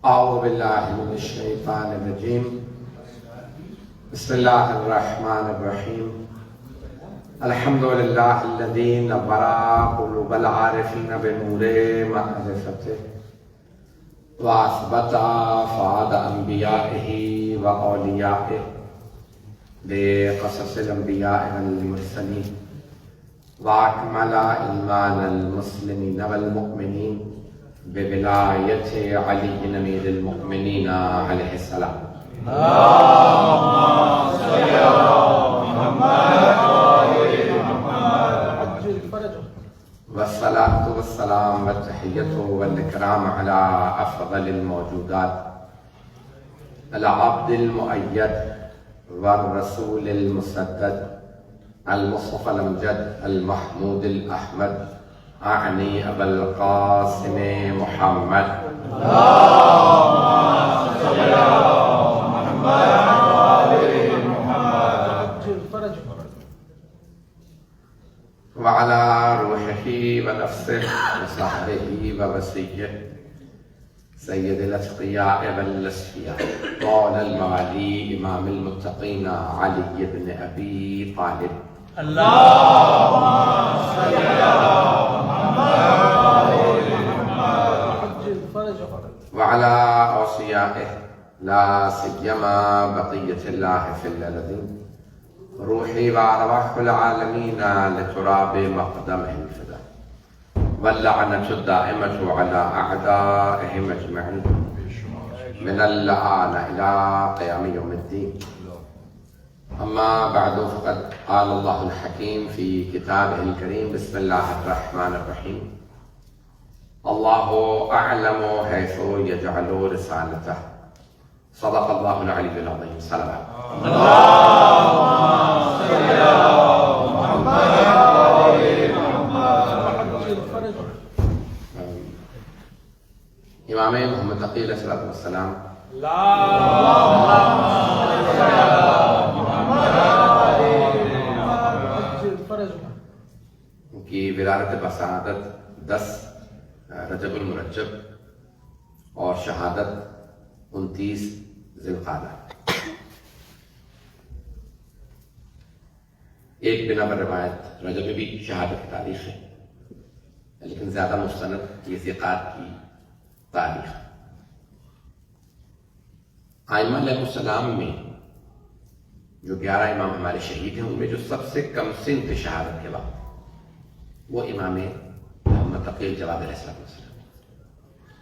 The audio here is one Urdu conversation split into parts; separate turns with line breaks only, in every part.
اعوذ باللہ من الشیطان الرجیم بسم اللہ الرحمن الرحیم الحمدللہ الذی نور قلوب العارفین بنور معرفته واثبت فؤاد انبیائہ واولیائہ بقصص الانبیاء والمرسلین واکمل ایمان المسلمین والمؤمنین بولایت علی امیر المؤمنین علیہ السلام. اللہم صلی علی محمد والصلاة والسلام والتحیۃ والاکرام علی افضل الموجودات العبد المؤید والرسول المسدد المصطفى الامجد المحمود الاحمد اعنی ابا القاسم محمد. اللهم صل على محمد وعلى روحه ونفسه وصحبه ووصيه سيد الاتقياء والاصفياء طول الموالي امام المتقين علي بن ابي طالب. اللهم صل على وعلى أوصيائه لا سيما بقية الله في الذين روحي وأرواح العالمين لتراب مقدمه الفداء واللعنة الدائمة على أعدائهم أجمعين من الآن إلى قيام يوم الدين. أما بعد فقد قال الله الحكيم في كتابه الكريم بسم الله الرحمن الرحيم الله أعلم حيث يجعل رسالته صدق الله العلي العظيم. صلوات اللهم صل على محمد. امام محمد تقی علیہ السلام ان کی ولادت بسعادت 10 رجب المرجب اور شہادت 29 ذی القعدہ. ایک بنا پر روایت رجب میں بھی شہادت کی تاریخ ہے لیکن زیادہ مستند یہ ثقات کی تاریخ. ائمہ علیہ السلام میں جو 11 امام ہمارے شہید ہیں ان میں جو سب سے کم سن تھے شہادت کے وقت وہ امام محمد تقی الجواد علیہ السلام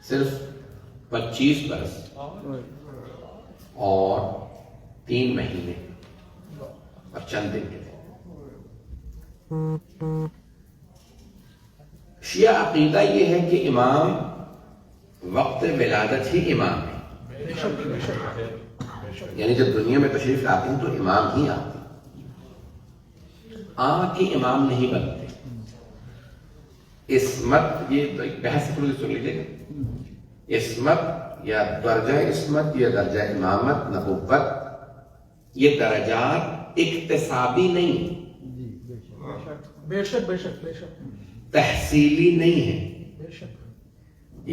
صرف 25 برس اور 3 مہینے اور چند دن کے تھے. شیعہ عقیدہ یہ ہے کہ امام وقت ولادت ہی امام ہے، یعنی جب دنیا میں تشریف لاتے ہیں تو امام ہی آتے ہیں، کے امام نہیں بنتے. عصمت یہ ایک بحث سن لیجیے گا. عصمت یا درجہ عصمت یا درجہ امامت نبوت یہ درجات اکتسابی نہیں ہیں،
بے شک بے شک بے شک
تحصیلی نہیں ہیں،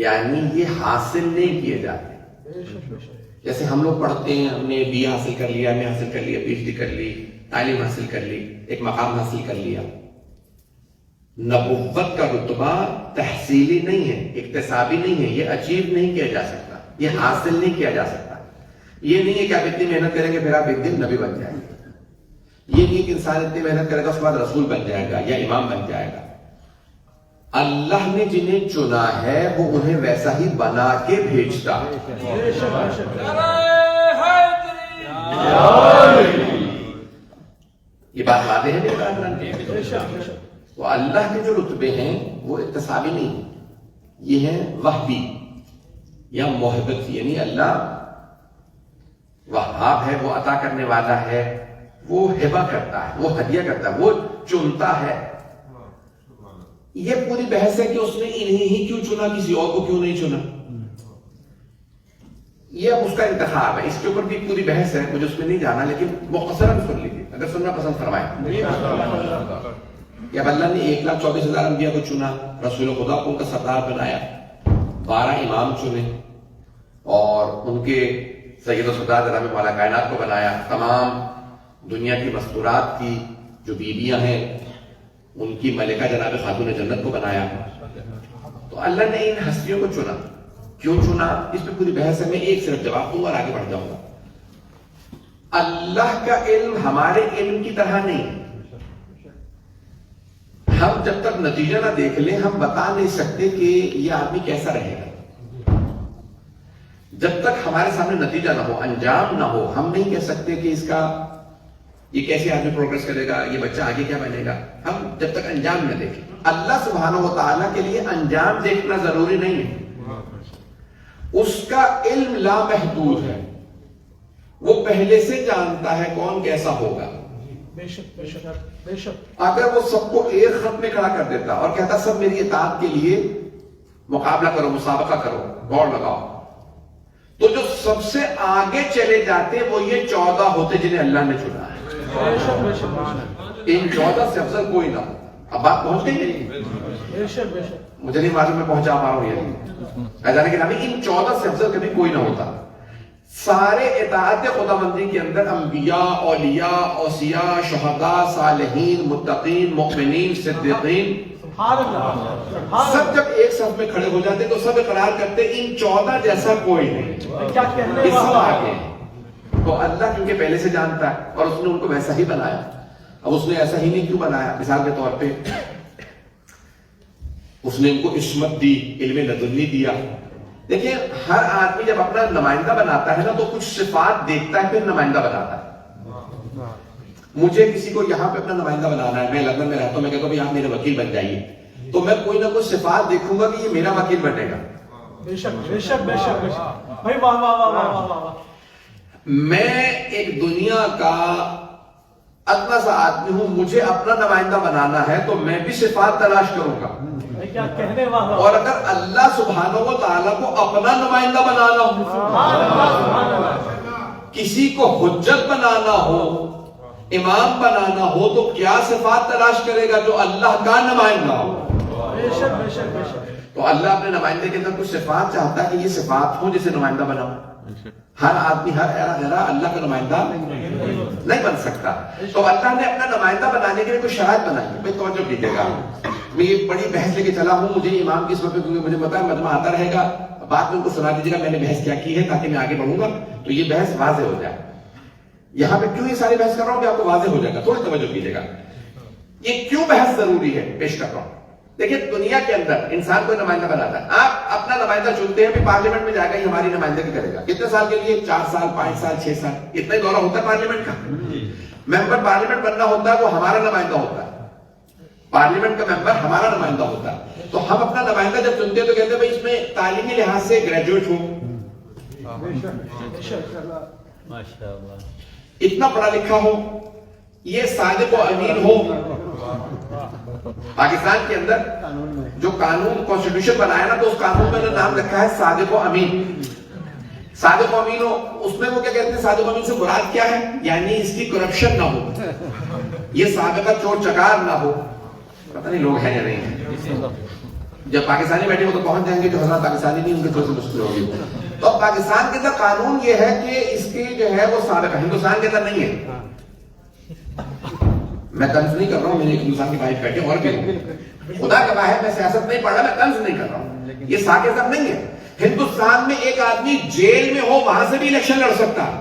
یعنی یہ حاصل نہیں کیے جاتے. جیسے ہم لوگ پڑھتے ہیں ہم نے بی حاصل کر لیا، ایم اے حاصل کر لیا، پی ایچ ڈی کر لی، تعلیم حاصل کر لی، ایک مقام حاصل کر لیا. نبوت کا رتبہ تحصیلی نہیں ہے، اکتسابی نہیں ہے، یہ اچیو نہیں کیا جا سکتا، یہ حاصل نہیں کیا جا سکتا. یہ نہیں ہے کہ آپ اتنی محنت کریں گے پھر آپ ایک دن نبی بن جائیں گے. یہ نہیں کہ انسان اتنی محنت کرے گا اس کے بعد رسول بن جائے گا یا امام بن جائے گا. اللہ نے جنہیں چنا ہے وہ انہیں ویسا ہی بنا کے بھیجتا ہے. یہ بات واضح ہے میرے برادران. وہ اللہ کے جو رتبے ہیں وہ اکتسابی نہیں، یہ ہیں وہبی یا محبت، یعنی اللہ وہاب ہے، وہ عطا کرنے والا ہے، وہ ہبہ کرتا ہے، وہ ہدیہ کرتا ہے، وہ چنتا ہے. یہ پوری بحث ہے کہ اس نے انہیں ہی کیوں چنا، کسی اور کو کیوں نہیں چنا. یہ اب اس کا انتخاب ہے، اس کے اوپر بھی پوری بحث ہے، مجھے اس میں نہیں جانا، لیکن مختصراً سن لیجیے اگر سننا پسند فرمائیں. کہ اب اللہ نے 1,24,000 انبیاء کو چنا، رسول خدا کو ان کا سردار بنایا، 12 امام چنے، اور اور ان کے سید و سردار جناب مولا کائنات کو بنایا، تمام دنیا کی مستورات کی جو بیویاں ہیں ان کی ملکہ جناب خاتون جنت کو بنایا. تو اللہ نے ان ہستیوں کو چنا. کیوں چنا؟ اس پہ پوری بحث ہے، میں ایک صرف جواب دوں اور آگے بڑھ جاؤں گا. اللہ کا علم ہمارے علم کی طرح نہیں. ہم جب تک نتیجہ نہ دیکھ لیں ہم بتا نہیں سکتے کہ یہ آدمی کیسا رہے گا. جب تک ہمارے سامنے نتیجہ نہ ہو، انجام نہ ہو، ہم نہیں کہہ سکتے کہ اس کا یہ کیسے آدمی پروگرس کرے گا، یہ بچہ آگے کیا بنے گا. ہم جب تک انجام نہ دیکھیں. اللہ سبحانہ و تعالیٰ کے لیے انجام دیکھنا ضروری نہیں ہے. اس کا علم لامحدود ہے. وہ پہلے سے جانتا ہے کون کیسا ہوگا.
بے شک بے شک بے شک.
اگر وہ سب کو ایک خط میں کھڑا کر دیتا اور کہتا سب میری اطاعت کے لیے مقابلہ کرو، مسابقہ کرو، دوڑ لگاؤ، تو جو سب سے آگے چلے جاتے وہ یہ 14 ہوتے جنہیں اللہ نے چنا ہے.
بے شک بے شک بے شک.
ان 14 سے افضل کوئی نہ ہو. اب بات پہنچ گئی نہیں؟
بے شک بے شک.
مجھے نہیں معلوم میں پہنچا پا رہا ہوں. یہ کہ ان 14 سے افضل کبھی کوئی نہ ہوتا. سارے اطاعت خداوندی کے اندر انبیاء، اولیاء، اوصیاء، شہداء، صالحین، متقین، مؤمنین، صدیقین،
سبحان اللہ.
سب جب ایک صف میں کھڑے ہو جاتے تو سب اقرار کرتے ان 14 جیسا کوئی نہیں.
کیا کہنے
اس سب
والا.
آگے تو اللہ کیونکہ پہلے سے جانتا ہے اور اس نے ان کو ویسا ہی بنایا. اب اس نے ایسا ہی نہیں کیوں بنایا؟ مثال کے طور پہ اس نے ان کو عصمت دی، علم لدنی دیا. دیکھیں ہر آدمی جب اپنا نمائندہ بناتا ہے نا تو کچھ صفات دیکھتا ہے پھر نمائندہ بناتا ہے. مجھے کسی کو یہاں پہ اپنا نمائندہ بنانا ہے، میں لندن میں رہتا ہوں، میں کہتا ہوں بھائی آپ میرے وکیل بن جائیے، تو میں کوئی نہ کوئی صفات دیکھوں گا کہ یہ میرا وکیل بنے گا.
بے شک بے شک بے شک بے شک. بھائی واہ واہ واہ واہ واہ واہ.
میں ایک دنیا کا اتنا سا آدمی ہوں، مجھے اپنا نمائندہ بنانا ہے تو میں بھی صفات تلاش کروں گا.
کیا کہنے والا.
اور اگر اللہ سبحانہ و تعالیٰ کو اپنا نمائندہ بنانا ہو،
سبحان اللہ سبحان اللہ.
کسی کو حجت بنانا ہو، امام بنانا ہو، تو کیا صفات تلاش کرے گا؟ جو اللہ کا نمائندہ ہو.
بے شک بے شک بے شک.
تو اللہ اپنے نمائندے کے اندر کچھ صفات چاہتا ہے کہ یہ صفات ہوں جسے نمائندہ بناؤ. ہر آدمی ہر ایرا اللہ کا نمائندہ نہیں بن سکتا. تو اللہ نے اپنا نمائندہ بنانے کے لیے کوئی شرائط بنائی. بھائی توجہ کیجیے گا، میں یہ بڑی بحث لے کے چلا ہوں. مجھے امام کی صورت پہ مجھے پتا ہے مجمع آتا رہے گا، بعد میں ان کو سنا دیجیے گا میں نے بحث کیا کی ہے تاکہ میں آگے بڑھوں گا تو یہ بحث واضح ہو جائے. یہاں پہ کیوں یہ ساری بحث کر رہا ہوں کہ آپ کو واضح ہو جائے گا. تھوڑی توجہ کیجیے گا، یہ کیوں بحث ضروری ہے پیش کر رہا ہوں. دیکھیں دنیا کے اندر انسان کوئی نمائندہ بناتا ہے، آپ اپنا نمائندہ چنتے ہیں، پھر پارلیمنٹ میں جائے گا یہ ہماری نمائندگی کرے گا. کتنے سال کے لیے؟ 4 سال، 5 سال، 6 سال، اتنا ہی دورہ ہوتا ہے پارلیمنٹ کا. ممبر پارلیمنٹ بننا ہوتا ہے وہ ہمارا نمائندہ ہوتا ہے. پارلیمنٹ کا ممبر ہمارا نمائندہ ہوتا ہے. تو ہم اپنا نمائندہ جب چنتے ہیں تو کہتے ہیں بھائی اس میں تعلیمی لحاظ سے گریجویٹ ہو، اتنا پڑھا لکھا ہو، یہ صادق و امین ہو. پاکستان کے اندر جو قانون کانسٹیٹیوشن بنایا نا تو اس قانون میں نام رکھا ہے صادق و امین. صادق و امین ہو، اس میں وہ کیا کہتے ہیں صادق و امین سے مراد کیا ہے؟ یعنی اس کی کرپشن نہ ہو، یہ سابقہ چور چکار نہ ہو. پتہ نہیں لوگ ہیں یا نہیں ہیں. جب پاکستانی بیٹھے ہو تو پہنچ جائیں گے، جو حضرات پاکستانی نہیں ان کے تھوڑی سی مشکل ہوگی. تو پاکستان کے اندر قانون یہ ہے کہ اس کی جو ہے وہ سابقہ ہندوستان کے اندر نہیں ہے. میں طنز نہیں کر رہا ہوں، میرے ہندوستان کے بھائی بیٹھے اور بھی خدا کا ہے، میں سیاست نہیں پڑھ رہا، میں طنز نہیں کر رہا ہوں. یہ ساکت نہیں ہے. ہندوستان میں ایک آدمی جیل میں ہو وہاں سے بھی الیکشن لڑ سکتا ہے.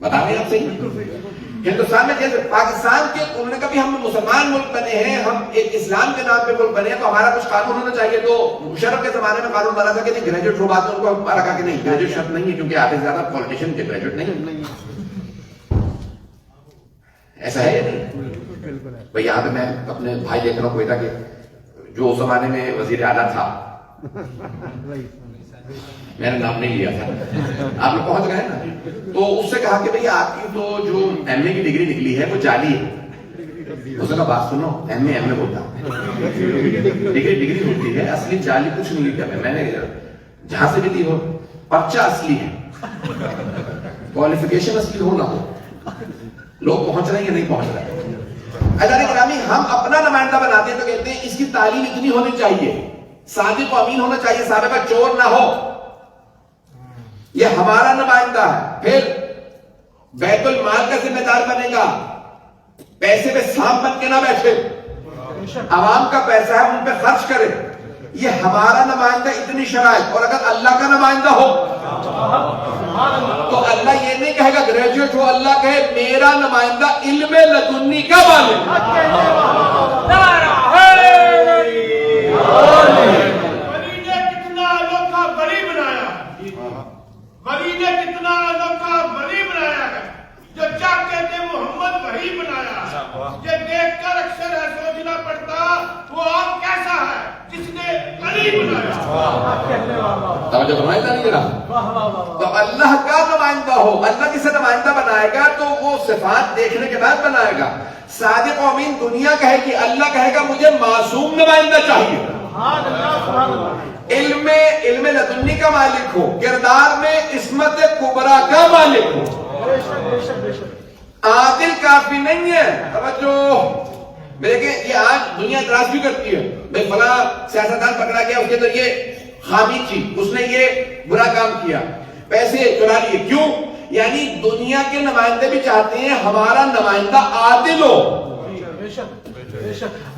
بتا دیں آپ صحیح. ہندوستان میں جیسے پاکستان کے انہوں نے کبھی ہم مسلمان ملک بنے ہیں، ہم ایک اسلام کے نام پہ ملک بنے ہیں تو ہمارا کچھ قانون ہونا چاہیے. تو مشرف کے زمانے میں قانون بنا تھا کہ نہیں گریجویٹ ہو، بعد میں ان کو ہمارا کہا کہ نہیں گریجویٹ شرط نہیں ہے کیونکہ آدھے سے زیادہ پولیٹیشین کے گریجویٹ نہیں. ایسا ہے یا نہیں بھائی؟ یہاں پہ میں اپنے بھائی دیکھ رہا ہوں کوئٹہ کے جو اس زمانے میں وزیر اعلیٰ تھا، میں نے نام نہیں لیا تھا، آپ لوگ پہنچ گئے نا، تو اس سے کہا کہ بھئی آپ کی تو جو ایم اے کی ڈگری نکلی ہے وہ جعلی ہے. اس نے کہا بات سنو، ایم اے ہوتا ڈگری ہوتی ہے، اصلی جعلی کچھ نہیں لکھا. میں نے جہاں سے بھی دی ہو پرچہ اصلی ہے، کوالیفیکیشن اصلی ہو نہ ہو. لوگ پہنچ رہے ہیں یا نہیں پہنچ رہے؟ عزیزان گرامی، ہم اپنا نمائندہ بناتے ہیں تو کہتے ہیں اس کی تعلیم اتنی ہونی چاہیے، صادق و امین ہونا چاہیے، سابقہ چور نہ ہو. یہ ہمارا نمائندہ ہے. پھر بیت المال کا ذمہ دار بنے گا. پیسے پہ سانپ بن کے نہ بیٹھے, عوام کا پیسہ ہے ان پہ خرچ کرے. یہ ہمارا نمائندہ اتنی شرائط. اور اگر اللہ کا نمائندہ ہو تو اللہ یہ نہیں کہے گا گریجویٹ ہو, اللہ کہے میرا نمائندہ علم لدنی کا مالک.
ولی نے کتنا انوکھا ولی بنایا, ولی نے کتنا انوکھا ولی بنایا ہے جو چاہ کہتے محمد ولی بنایا. یہ دیکھ کر اکثر ہے سوچنا پڑتا وہ آپ کیسا ہے جس نے ولی بنایا.
توجہ فرمائے نہیں رہا. تو اللہ کا نمائندہ ہو, اللہ کسے نمائندہ بنائے گا تو وہ صفات دیکھنے کے بعد بنائے گا. صادق و امین دنیا کہے گی, اللہ کہے گا مجھے معصوم نمائندہ چاہیے. علم لدنی کا مالک ہو, کردار میں عصمت کبریٰ کا مالک ہو. عادل کافی نہیں ہے. توجہ دیکھیں, یہ آج دنیا اعتراض بھی کرتی ہے بھائی فلاں سیاستدان پکڑا گیا, اس کے اندر یہ خامی تھی, اس نے یہ برا کام کیا, پیسے چرا لیے. کیوں؟ یعنی دنیا کے نمائندے بھی چاہتے ہیں ہمارا نمائندہ عادل ہو,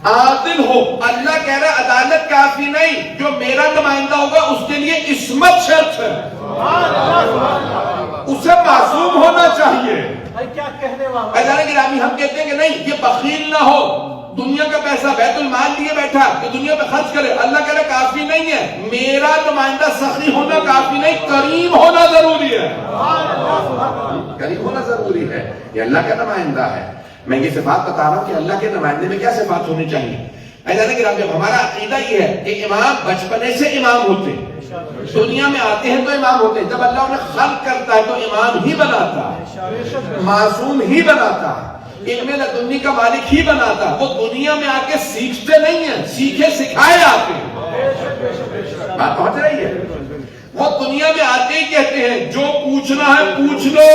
عادل ہو. اللہ کہہ رہا عدالت کافی نہیں, جو میرا نمائندہ ہوگا اس کے لیے عصمت شرط ہے, اسے معصوم ہونا چاہیے.
کیا کہنے والا
ایسا گرامی ہم کہتے ہیں کہ نہیں یہ بخیل نہ ہو, دنیا کا پیسہ بیت المال لیے بیٹھا کہ دنیا پہ خرچ کرے. اللہ کہہ رہا کافی نہیں ہے, میرا نمائندہ سخی ہونا کافی نہیں, کریم ہونا ضروری ہے. کریم ہونا ضروری ہے. یہ اللہ کا نمائندہ ہے. میں یہ صفات بتا رہا ہوں کہ اللہ کے نمائندے میں کیا صفات ہونی چاہیے. ایسا گرامی ہمارا عقیدہ یہ ہے کہ امام بچپنے سے امام ہوتے ہیں, دنیا میں آتے ہیں تو امام ہوتے ہیں. جب اللہ انہیں خلق کرتا ہے تو امام ہی بناتا ہے, معصوم ہی بناتا ہے, علم لدنی کا مالک ہی بناتا ہے. وہ دنیا میں آ کے سیکھتے نہیں ہیں, سیکھے سکھائے آتے ہیں. بات پہنچ رہی ہے. وہ دنیا میں آتے ہی کہتے ہیں جو پوچھنا ہے پوچھ لو.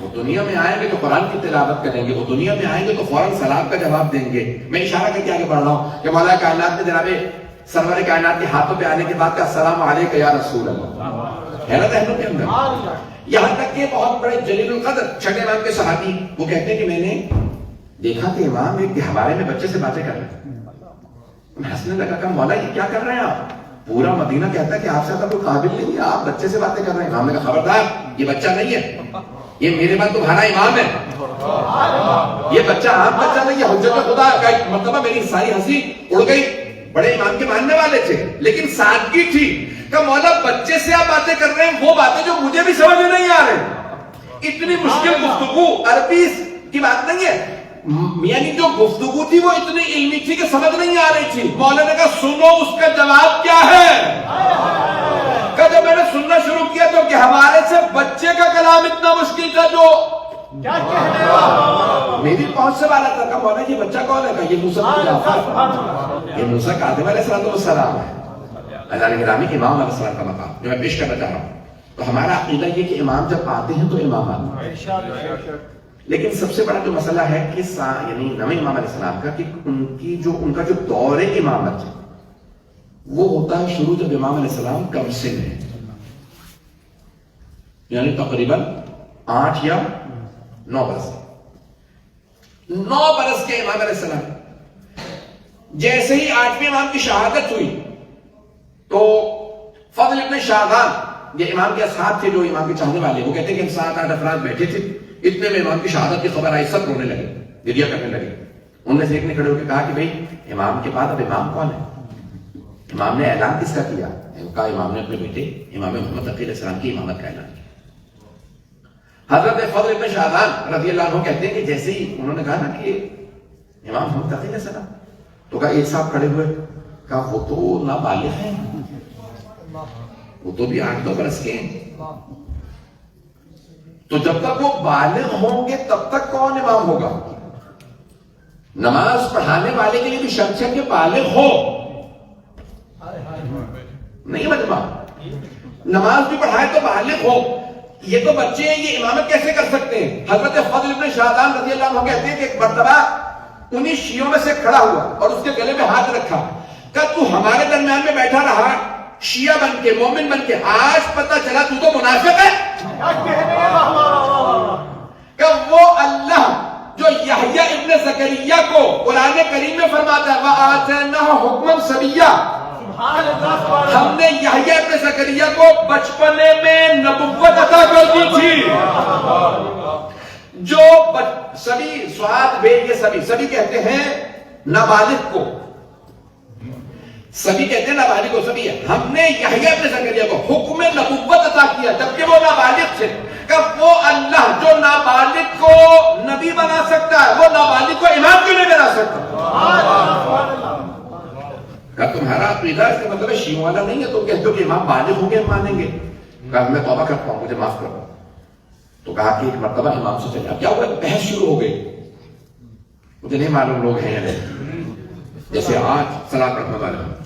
وہ دنیا میں آئیں گے تو قرآن کی تلاوت کریں گے, وہ دنیا میں آئیں گے تو فوراً سلام کا جواب دیں گے. میں اشارہ کر کے آگے بڑھ رہا ہوں کہ مولا کائنات نے جناب سرور کائنات کے ہاتھوں پہ آنے کے بعد کا السلام علیکم یا رسول اللہ ہے نا ذہنوں کے اندر. یہاں تک کہ بہت بڑے جلیل القدر چھٹے امام کے صحابی وہ کہتے ہیں کہ میں نے دیکھا کہ امام ایک ہمارے میں بچے سے باتیں کر رہے ہیں. میں ہنسنے لگا کہ مولا یہ کیا کر رہے ہیں آپ, پورا مدینہ کہتا ہے کہ آپ سے زیادہ کوئی قابل نہیں ہے, آپ بچے سے باتیں کر رہے ہیں. امام نے کہا خبردار, یہ بچہ نہیں ہے, یہ میرے بعد تمہارا امام ہے. یہ بچہ عام بچہ نہیں ہے, حجت خدا کا ایک مرتبہ میری ساری ہنسی اڑ گئی. بڑے امام کے ماننے والے تھے لیکن سادگی تھی کہ مولا بچے سے آپ باتیں کر رہے ہیں, وہ باتیں جو مجھے بھی سمجھ میں نہیں آ رہے. اتنی مشکل گفتگو, عربی کی بات نہیں ہے, یعنی جو گفتگو تھی وہ اتنی علمی تھی کہ سمجھ نہیں آ رہی تھی. مولا نے کہا سنو اس کا جواب کیا ہے. کہ جب میں نے سننا شروع کیا تو کہ ہمارے سے بچے کا کلام اتنا مشکل تھا جو
کیا کہنے والا
میری پہنچ سے والا تھا. کہ مولا یہ بچہ کون ہے؟ کہ یہ موسیٰ بن جعفر, یہ موسیٰ کاظم علیہ السلام ہے. اللہ نے گرامی امام علیہ السلام کا مقام جو میں پیش کرنا چاہ رہا ہوں. تو ہمارا عقیدہ یہ کہ امام جب آتے ہیں تو امام آتے ہیں. لیکن سب سے بڑا جو مسئلہ ہے کہ یعنی نویں امام علیہ السلام کا کہ ان کا جو دور امامت ہے وہ ہوتا ہے شروع جب امام علیہ السلام کم سن ہے, یعنی تقریباً 8 یا 9 برس. 9 برس کے امام علیہ السلام جیسے ہی 8ویں امام کی شہادت ہوئی تو فضل ابن شاہدان یہ امام کے اصحاب تھے جو امام کے چاہنے والے, وہ کہتے ہیں کہ ہم 7-8 افراد بیٹھے تھے, اتنے میں امام کی شہادت کی خبر آئی, سب رونے لگے, گریہ کرنے لگے. ان میں سے ایک نے کھڑے ہو کے کہا کہ بھئی امام کے بعد اب امام کون ہے؟ امام نے اعلان کس کا کیا؟ کہا امام نے اپنے بیٹے امام محمد تقی علیہ السلام کی امامت کا اعلان کیا. حضرت فضل ابن شاہدان رضی اللہ عنہ کہتے ہیں کہ جیسے ہی انہوں نے کہا نا کہ امام محمد تقی علیہ السلام, تو کہا ایک صاحب کھڑے ہوئے, کہا وہ تو نابالغ ہیں, وہ تو بھی 8-9 برس کے ہیں, تو جب تک وہ بالغ ہوں گے تب تک کون امام ہوگا؟ نماز پڑھانے والے کے لیے بھی شرط ہے کہ بالغ ہو. نہیں مجمع, نماز بھی پڑھائے تو بالغ ہو. یہ تو بچے ہیں, یہ امامت کیسے کر سکتے ہیں؟ حضرت فضل ابن شاہدان رضی اللہ عنہ کہتے ہیں کہ ایک مرتبہ انہی شیعوں میں سے کھڑا ہوا اور اس کے گلے میں ہاتھ رکھا. کہ تو ہمارے درمیان میں بیٹھا رہا شیعہ بن کے مومن بن کے، آج پتہ چلا تو منافق ہے۔ کہ وہ اللہ جو یحییٰ ابن زکریا کو قرآن کریم میں فرماتا ہے وَآتَيْنَاهُ حُکْمًا صَبِيًّا، ہم نے یحییٰ ابن زکریا کو بچپنے میں نبوت عطا کر دی تھی۔ جو سبی سواد بے یہ سبی کہتے ہیں نابالغ کو، سبھی کہتے ہیں نابالغ کو سبھی ہے۔ ہم نے یحییٰ ابن زکریا کو حکم نبوت عطا کیا جبکہ وہ نابالغ تھے۔ کہ وہ اللہ جو نابالغ کو نبی بنا سکتا ہے وہ نابالغ کو امام کیوں نہیں بنا سکتا؟ کہ تمہارا عقیدہ اس کا مطلب ہے شیعوں والا نہیں ہے، تم کہتے ہو کہ امام بالغ ہوں گے ہم مانیں گے۔ کہا میں توبہ کرتا ہوں مجھے معاف کرو۔ تو کہا کہ ایک مرتبہ امام سے چلے، کیا ہوا بحث شروع ہو گئی، مجھے نہیں معلوم لوگ ہیں یا نہیں، جیسے آج صلاۃ پڑھنے والے ہیں۔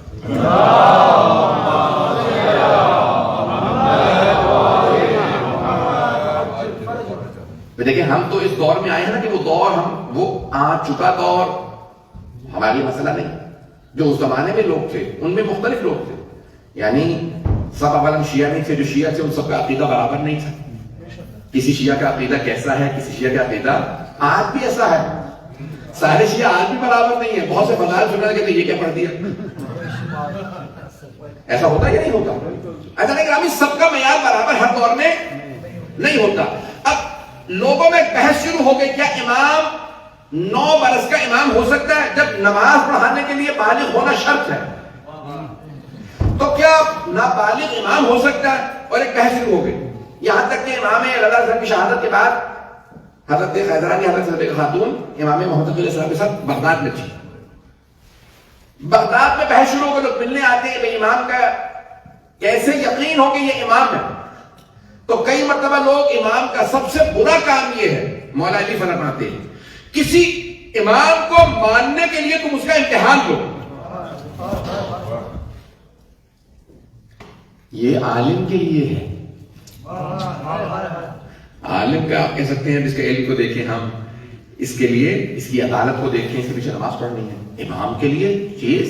دیکھیں ہم تو اس دور میں آئے ہیں نا کہ وہ دور وہ آ چکا دور ہمارے لیے مسئلہ نہیں۔ جو اس زمانے میں لوگ تھے ان میں مختلف لوگ تھے، یعنی سب اول شیعہ نہیں تھے، جو شیعہ تھے ان سب کا عقیدہ برابر نہیں تھا۔ کسی شیعہ کا عقیدہ کیسا ہے، کسی شیعہ کا عقیدہ آج بھی ایسا ہے، سارے شیعہ آج بھی برابر نہیں ہے۔ بہت سے فضائل سننے لگے تو یہ کیا پڑھ دیا، ایسا ہوتا یا نہیں ہوتا؟ ایسا نہیں کہ سب کا معیار برابر ہر دور میں نہیں ہوتا۔ اب لوگوں میں بحث شروع ہو گئی، کیا امام 9 برس کا امام ہو سکتا ہے جب نماز پڑھانے کے لیے بالغ ہونا شرط ہے؟ تو کیا نابالغ امام ہو سکتا ہے؟ اور ایک بحث شروع ہو گئی، یہاں تک کہ امام رضا کی شہادت کے بعد حضرت خیزرانی حضرت صدیقہ خاتون امام محمد علیہ السلام کے ساتھ بغداد میں تھی۔ بغداد میں بحث شروع ہو گئی، لوگ ملنے آتے ہیں بھائی امام کا کیسے یقین ہو کہ یہ امام ہے؟ تو کئی مرتبہ لوگ امام کا سب سے برا کام یہ ہے، مولا علی فرماتے ہیں کسی امام کو ماننے کے لیے تم اس کا امتحان لو۔ یہ عالم کے لیے ہے، عالم کا آپ کہہ سکتے ہیں اس کے علم کو دیکھیں ہم، اس کے لیے اس کی عدالت کو دیکھیں، اس کے پیچھے نماز پڑھنی ہے۔ امام کے لیے چیز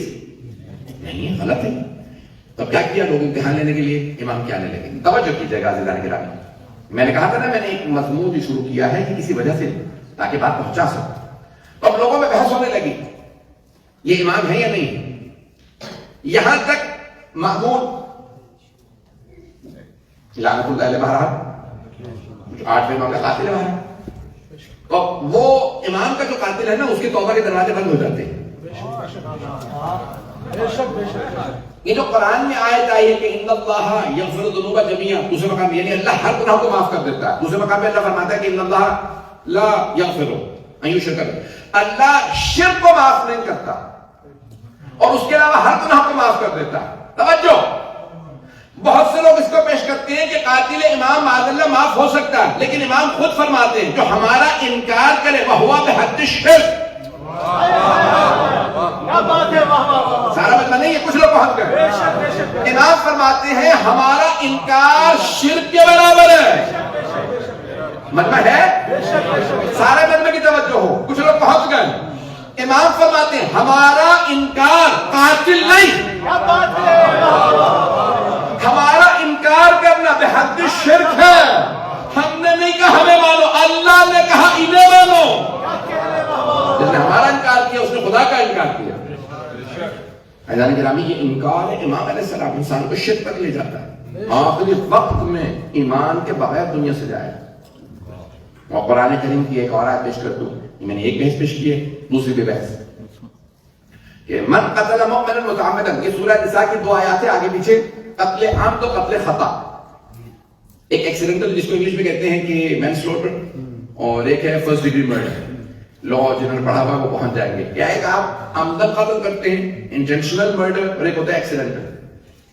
نہیں ہے، غلط ہے۔ تب کیا کیا لوگ امتحان لینے کے لیے امام کیا لے لیں؟ توجہ کیجیے گا عزیزان گرامی، میں نے کہا تھا نا میں نے ایک مضمون بھی شروع کیا ہے کہ کسی وجہ سے تاکہ بات پہنچا سکوں۔ تو اب لوگوں میں بحث ہونے لگی یہ امام ہے یا نہیں، یہاں تک مأمون لعنت اللہ علیہ بہرحال 8 امام کا قاتل ہے، تو وہ امام کا جو قاتل ہے نا اس کے توبہ کے دروازے بند ہو جاتے ہیں۔ یہ جو قرآن میں آیت آئی ہے کہ ان اللہ یغفر الذنوب جميعا، دوسرے مقام یعنی اللہ ہر گناہ کو معاف کر دیتا ہے، دوسرے مقام پہ اللہ فرماتا ہے کہ ان اللہ لا یغفر ان یشرک به، اللہ شرک کو معاف نہیں کرتا اور اس کے علاوہ ہر گناہ کو معاف کر دیتا ہے۔ توجہ، بہت سے لوگ اس کو پیش کرتے ہیں کہ قاتل امام معاذ اللہ معاف ہو سکتا ہے، لیکن امام خود فرماتے ہیں جو ہمارا انکار کرے وہو بحد الشرک، سارا مطلب نہیں ہے، کچھ لوگ پہنچ گئے، امام فرماتے ہیں ہمارا انکار شرک کے برابر ہے، مطلب ہے سارے مطلب کی توجہ ہو، کچھ لوگ پہنچ گئے، امام فرماتے ہیں ہمارا انکار قاتل نہیں، ہمارا انکار کرنا بحد شرک ہے، ہم نے نہیں کہا ہمیں مانو، اللہ نے کہا انہیں مانو، جس نے ہمارا انکار کیا اس نے خدا کا انکار کیا۔ عزیزان گرامی یہ انکار ہے امام علیہ السلام انسان کو شرک تک لے جاتا ہے، آخری وقت میں ایمان کے بغیر دنیا سے جائے۔ اور قرآن کریم کی ایک اور آیت پیش کر دوں، میں نے ایک بحث پیش کی ہے، دوسری بھی بحث کہ من قتل مؤمنا متعمدا، یہ سورہ نساء کی 2 آیات ہیں آگے پیچھے، قتل عام تو قتل خطا، ایک ایکسیڈنٹل جس کو انگلش میں کہتے ہیں کہ مین سلوٹر، اور ایک ہے فرسٹ ڈگری مرڈر۔ لو جنہوں نے پڑھا ہوا وہ پہنچ جائیں گے، کیا ایک آپ عمدن قتل کرتے ہیں انٹینشنل مرڈر، اور ایک ہوتا ہے ایکسیڈنٹل،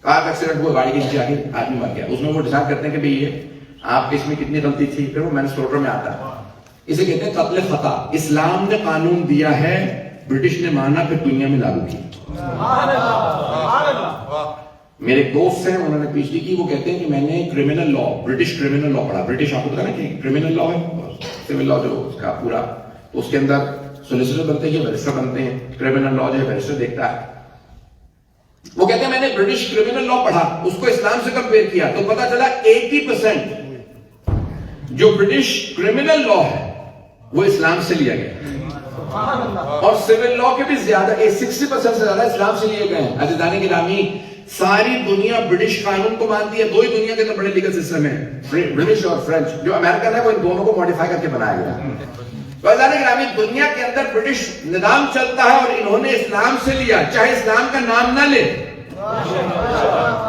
کار ایکسیڈنٹ ہوا گاڑی کے نیچے آ کے آدمی مر گیا، اس میں وہ ڈیسائیڈ کرتے ہیں کہ بھئی یہ آپ کے اس میں کتنی غلطی تھی، پھر وہ مین سلوٹر میں آتا ہے، اسے کہتے ہیں قتل خطا۔ اسلام نے قانون دیا ہے، برٹش نے مانا، پھر دنیا میں لاگو کیا۔ میرے ایک دوست ہیں انہوں نے پی ایچ ڈی کی، وہ کہتے ہیں کہ میں نے criminal law, British criminal law پڑھا، برٹش آپ کو پتا نا کہ کرمنل لا ہے، سول لا جو اس کا پورا، تو اس کے اندر سولیسیٹر بنتے ہیں، بیرسٹر بنتے ہیں، کرمنل لا جو ہے بیرسٹر دیکھتا ہے۔ وہ کہتے ہیں میں نے برٹش کرمنل لا پڑھا، اس کو اسلام سے کمپیئر کیا تو پتا چلا 80% جو برٹش کرمنل لا ہے وہ اسلام سے لیا گیا، اور سول لا کے بھی زیادہ 60% سے زیادہ اسلام سے لیے گئے ہیں۔ عزیزان گرامی، ساری دنیا برٹش قانون کو مانتی ہے، دو ہی دنیا کے تو بڑے لیگل سسٹم ہیں، برٹش اور فرینچ۔ جو امریکن ہے وہ ان دونوں کو ماڈیفائی کر کے بنایا گیا۔ تو عزیزان گرامی، دنیا کے اندر برٹش نظام چلتا ہے اور انہوں نے اسلام سے لیا، چاہے اسلام کا نام نہ لے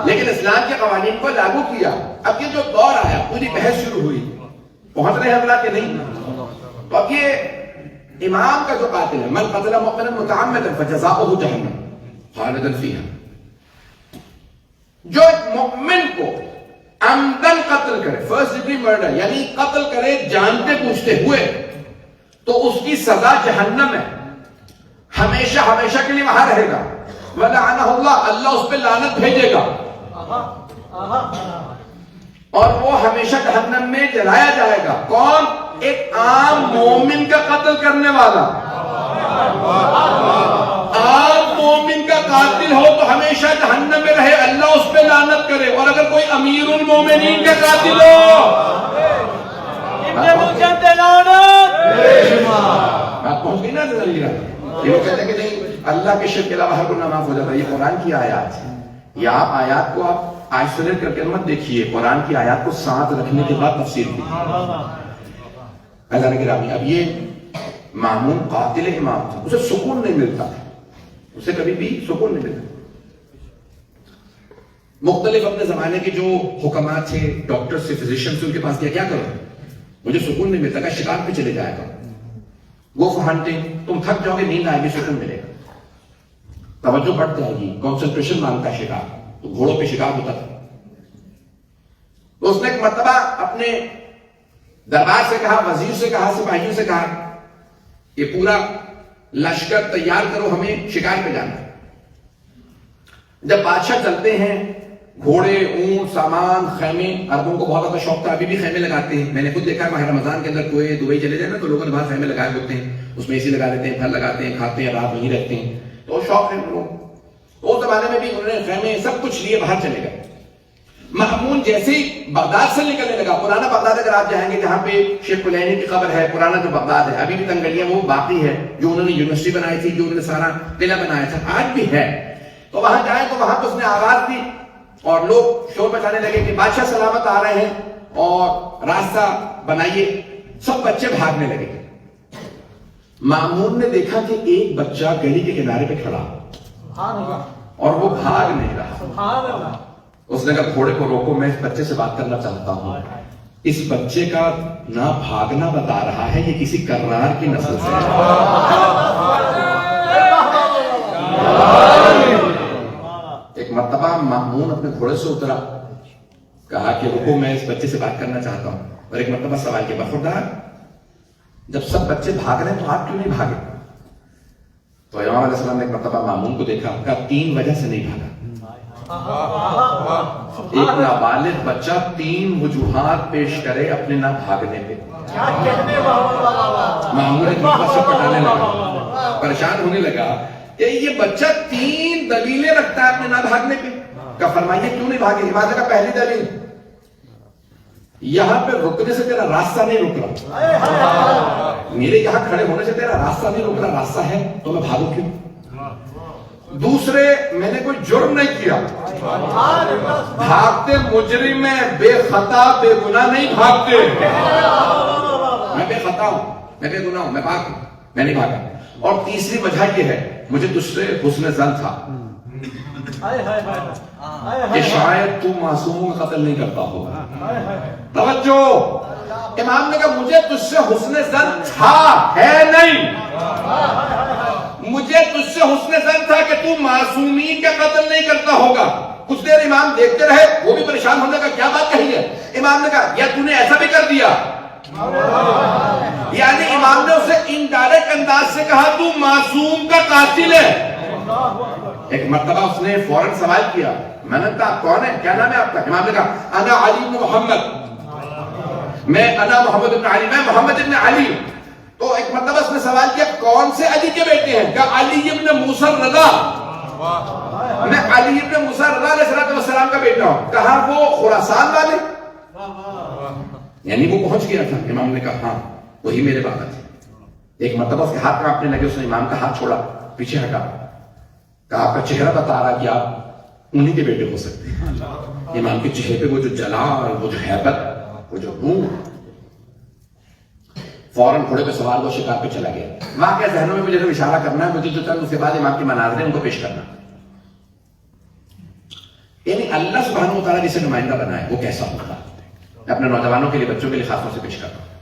لیکن اسلام کے قوانین کو لاگو کیا۔ اب یہ جو دور آیا، پوری بحث شروع ہوئی، پہنچ رہے ہیں اللہ کے نہیں؟ تو اب یہ امام کا جو قاتل ہے، من قتل مؤمنا متعمدا فجزاؤہ جہنم خالدا فیہا، جو ایک مؤمن کو عمدن قتل کرے، فرسٹ ڈگری مرڈر یعنی قتل کرے جانتے پوچھتے ہوئے، تو اس کی سزا جہنم ہے، ہمیشہ ہمیشہ کے لیے وہاں رہے گا۔ وَلَعَنَهُ اللَّهُ، اللہ اس پہ لعنت بھیجے گا اور وہ ہمیشہ جہنم میں جلایا جائے گا۔ کون؟ ایک عام مومن کا قتل کرنے والا، عام مومن کا قاتل ہو تو ہمیشہ جہنم میں رہے، اللہ اس پہ لعنت کرے۔ اور اگر کوئی امیر المومنین کا قاتل ہو، بات پہنچ گئی نا؟ یہ کہتے ہیں کہ نہیں اللہ کے شرک کے علاوہ ہر گناہ معاف ہو جاتا ہے۔ یہ قرآن کی آیات ہے، یا آپ آیات کو آپ آئسولیٹ کر کے مت دیکھیے، قرآن کی آیات کو ساتھ رکھنے کے بعد تفسیر دیکھیے۔ اللہ گرامی، اب یہ مامون قاتل امام تھا، اسے سکون نہیں ملتا، اسے کبھی بھی سکون نہیں ملتا۔ مختلف اپنے زمانے کے جو حکمات تھے، ڈاکٹر سے، فزیشین سے، ان کے پاس کیا کرو، مجھے سکون نہیں ملتا، کہ شکار پہ چلے جایا کرو، گو فار ہنٹنگ، تم تھک جاؤ گے، نیند آئے گی، سکون ملے گا، توجہ بڑھ جائے گی، کنسنٹریشن مانگتا ہے شکار، تو گھوڑوں پہ شکار ہوتا تھا۔ تو اس نے ایک مرتبہ اپنے دربار سے کہا، وزیر سے کہا، سپاہیوں سے کہا، یہ پورا لشکر تیار کرو، ہمیں شکار پہ جانا ہے۔ جب بادشاہ چلتے ہیں، گھوڑے، اونٹ، سامان، خیمے، عربوں کو بہت زیادہ شوق تھا، ابھی بھی خیمے لگاتے ہیں۔ میں نے خود دیکھا ماہ رمضان کے اندر کوئی دبئی چلے جائیں نا تو لوگوں نے باہر خیمے لگائے ہوتے ہیں، اس میں اے سی لگا دیتے ہیں، پھل لگاتے ہیں، کھاتے ہیں، رات وہیں رہتے ہیں، تو شوق ہے لوگ۔ اس زمانے میں بھی انہوں نے خیمے سب کچھ لیے، باہر چلے گئے۔ مأمون جیسے ہی بغداد سے نکلنے لگا، پرانا بغداد اگر آپ جائیں گے جہاں پہ شیخ کلینی کی قبر ہے، پرانا جو بغداد ہے، ابھی بھی تنگڑیاں وہ باقی ہے، جو انہوں نے یونیورسٹی بنائی تھی، جو انہوں نے سارا قلعہ بنایا تھا، آج بھی ہے۔ تو وہاں جائیں تو وہاں پہ اس نے آواز دی اور لوگ شور مچانے لگے کہ بادشاہ سلامت آ رہے ہیں اور راستہ بنائیے، سب بچے بھاگنے لگے۔ مأمون نے دیکھا کہ ایک بچہ گلی کے کنارے پہ کھڑا اور وہ بھاگ نہیں رہا۔ اس نے کہا گھوڑے کو روکو، میں اس بچے سے بات کرنا چاہتا ہوں۔ اس بچے کا نہ بھاگنا بتا رہا ہے یہ کسی کرار کی نسل سے ہے۔ ایک مرتبہ مأمون اپنے گھوڑے سے اترا، کہا کہ رکو میں اس بچے سے بات کرنا چاہتا ہوں، اور ایک مرتبہ سوال کیا، برخوردار جب سب بچے بھاگ رہے ہیں تو آپ کیوں نہیں بھاگے؟ تو امام علیہ السلام نے ایک مرتبہ مأمون کو دیکھا، کہا 3 وجہ سے نہیں بھاگا۔ ایک نابالغ بچہ 3 وجوہات پیش کرے اپنے نہ بھاگنے پہ۔ مأمون ایک مرتبہ سب پٹانے لگا، پریشان ہونے لگا کہ یہ بچہ 3 دلیلیں رکھتا ہے اپنے نہ بھاگنے پہ۔ کہ فرمائیے کیوں نہیں بھاگے؟ امام نے کہا پہلی دلیل، یہاں پہ رکنے سے تیرا راستہ نہیں رک رہا، میرے یہاں کھڑے ہونے سے تیرا راستہ نہیں رک رہا، راستہ ہے تو میں بھاگوں کیوں؟ دوسرے، میں نے کوئی جرم نہیں کیا، بھاگتے مجرم ہیں، بے خطا بے گناہ نہیں بھاگتے۔ میں بے خطا ہوں، میں بے گناہ ہوں، میں پاک ہوں، میں نہیں بھاگا۔ اور تیسری وجہ یہ ہے، مجھے تجھ سے حسن ظن تھا کہ شاید تو معصوموں کا قتل نہیں کرتا ہوگا۔ توجہ، امام نے کہا مجھے تجھ سے حسن ظن تھا، ہے نہیں، مجھے تجھ سے حسن ظن تھا کہ تو معصومین کا قتل نہیں کرتا ہوگا۔ کچھ دیر امام دیکھتے رہے، وہ بھی پریشان ہونے کا کیا بات کہی ہے۔ امام نے کہا یا تو نے ایسا بھی کر دیا، یعنی امام نے اسے انڈائریکٹ انداز سے کہا تو معصوم کا قاتل ہے۔ ایک مرتبہ اس نے فوراً سوال کیا، میں نے کہا کون ہے، کیا نام ہے آپ کا؟ امام نے کہا انا علی بن محمد، میں انا محمد بن علی، میں محمد بن علی۔ تو ایک مرتبہ اس نے سوال کیا کون سے علی کے بیٹے ہیں؟ کہا علی ابن موسیٰ الرضا۔ میں علی ابن موسیٰ رضا علیہ السلام کا بیٹا ہوں. کہا وہ خراسان والے؟ یعنی وہ پہنچ گیا تھا. امام نے کہا ہاں وہی میرے بابا تھے. ایک مرتبہ اس کے ہاتھ کانپنے لگے, اس نے امام کا ہاتھ چھوڑا, پیچھے ہٹا, کہا آپ کا چہرہ بتا رہا کہ آپ انہی کے بیٹے ہو سکتے ہیں. امام کے چہرے پہ وہ جو جلال, وہ جو ہیبت, وہ جو نور, فوراً گھوڑے پہ سوار وہ شکار پہ چلا گیا. واقعہ ذہنوں میں مجھے جو اشارہ کرنا ہے, مجھے جو چند اس کے بعد امام کے مناظر ہیں ان کو پیش کرنا. یعنی اللہ سبحانہ و تعالیٰ جسے نمائندہ بنا ہے وہ کیسا ہوگا, میں اپنے نوجوانوں کے لیے, بچوں کے لیے خاص طور سے پیش کرتا ہوں.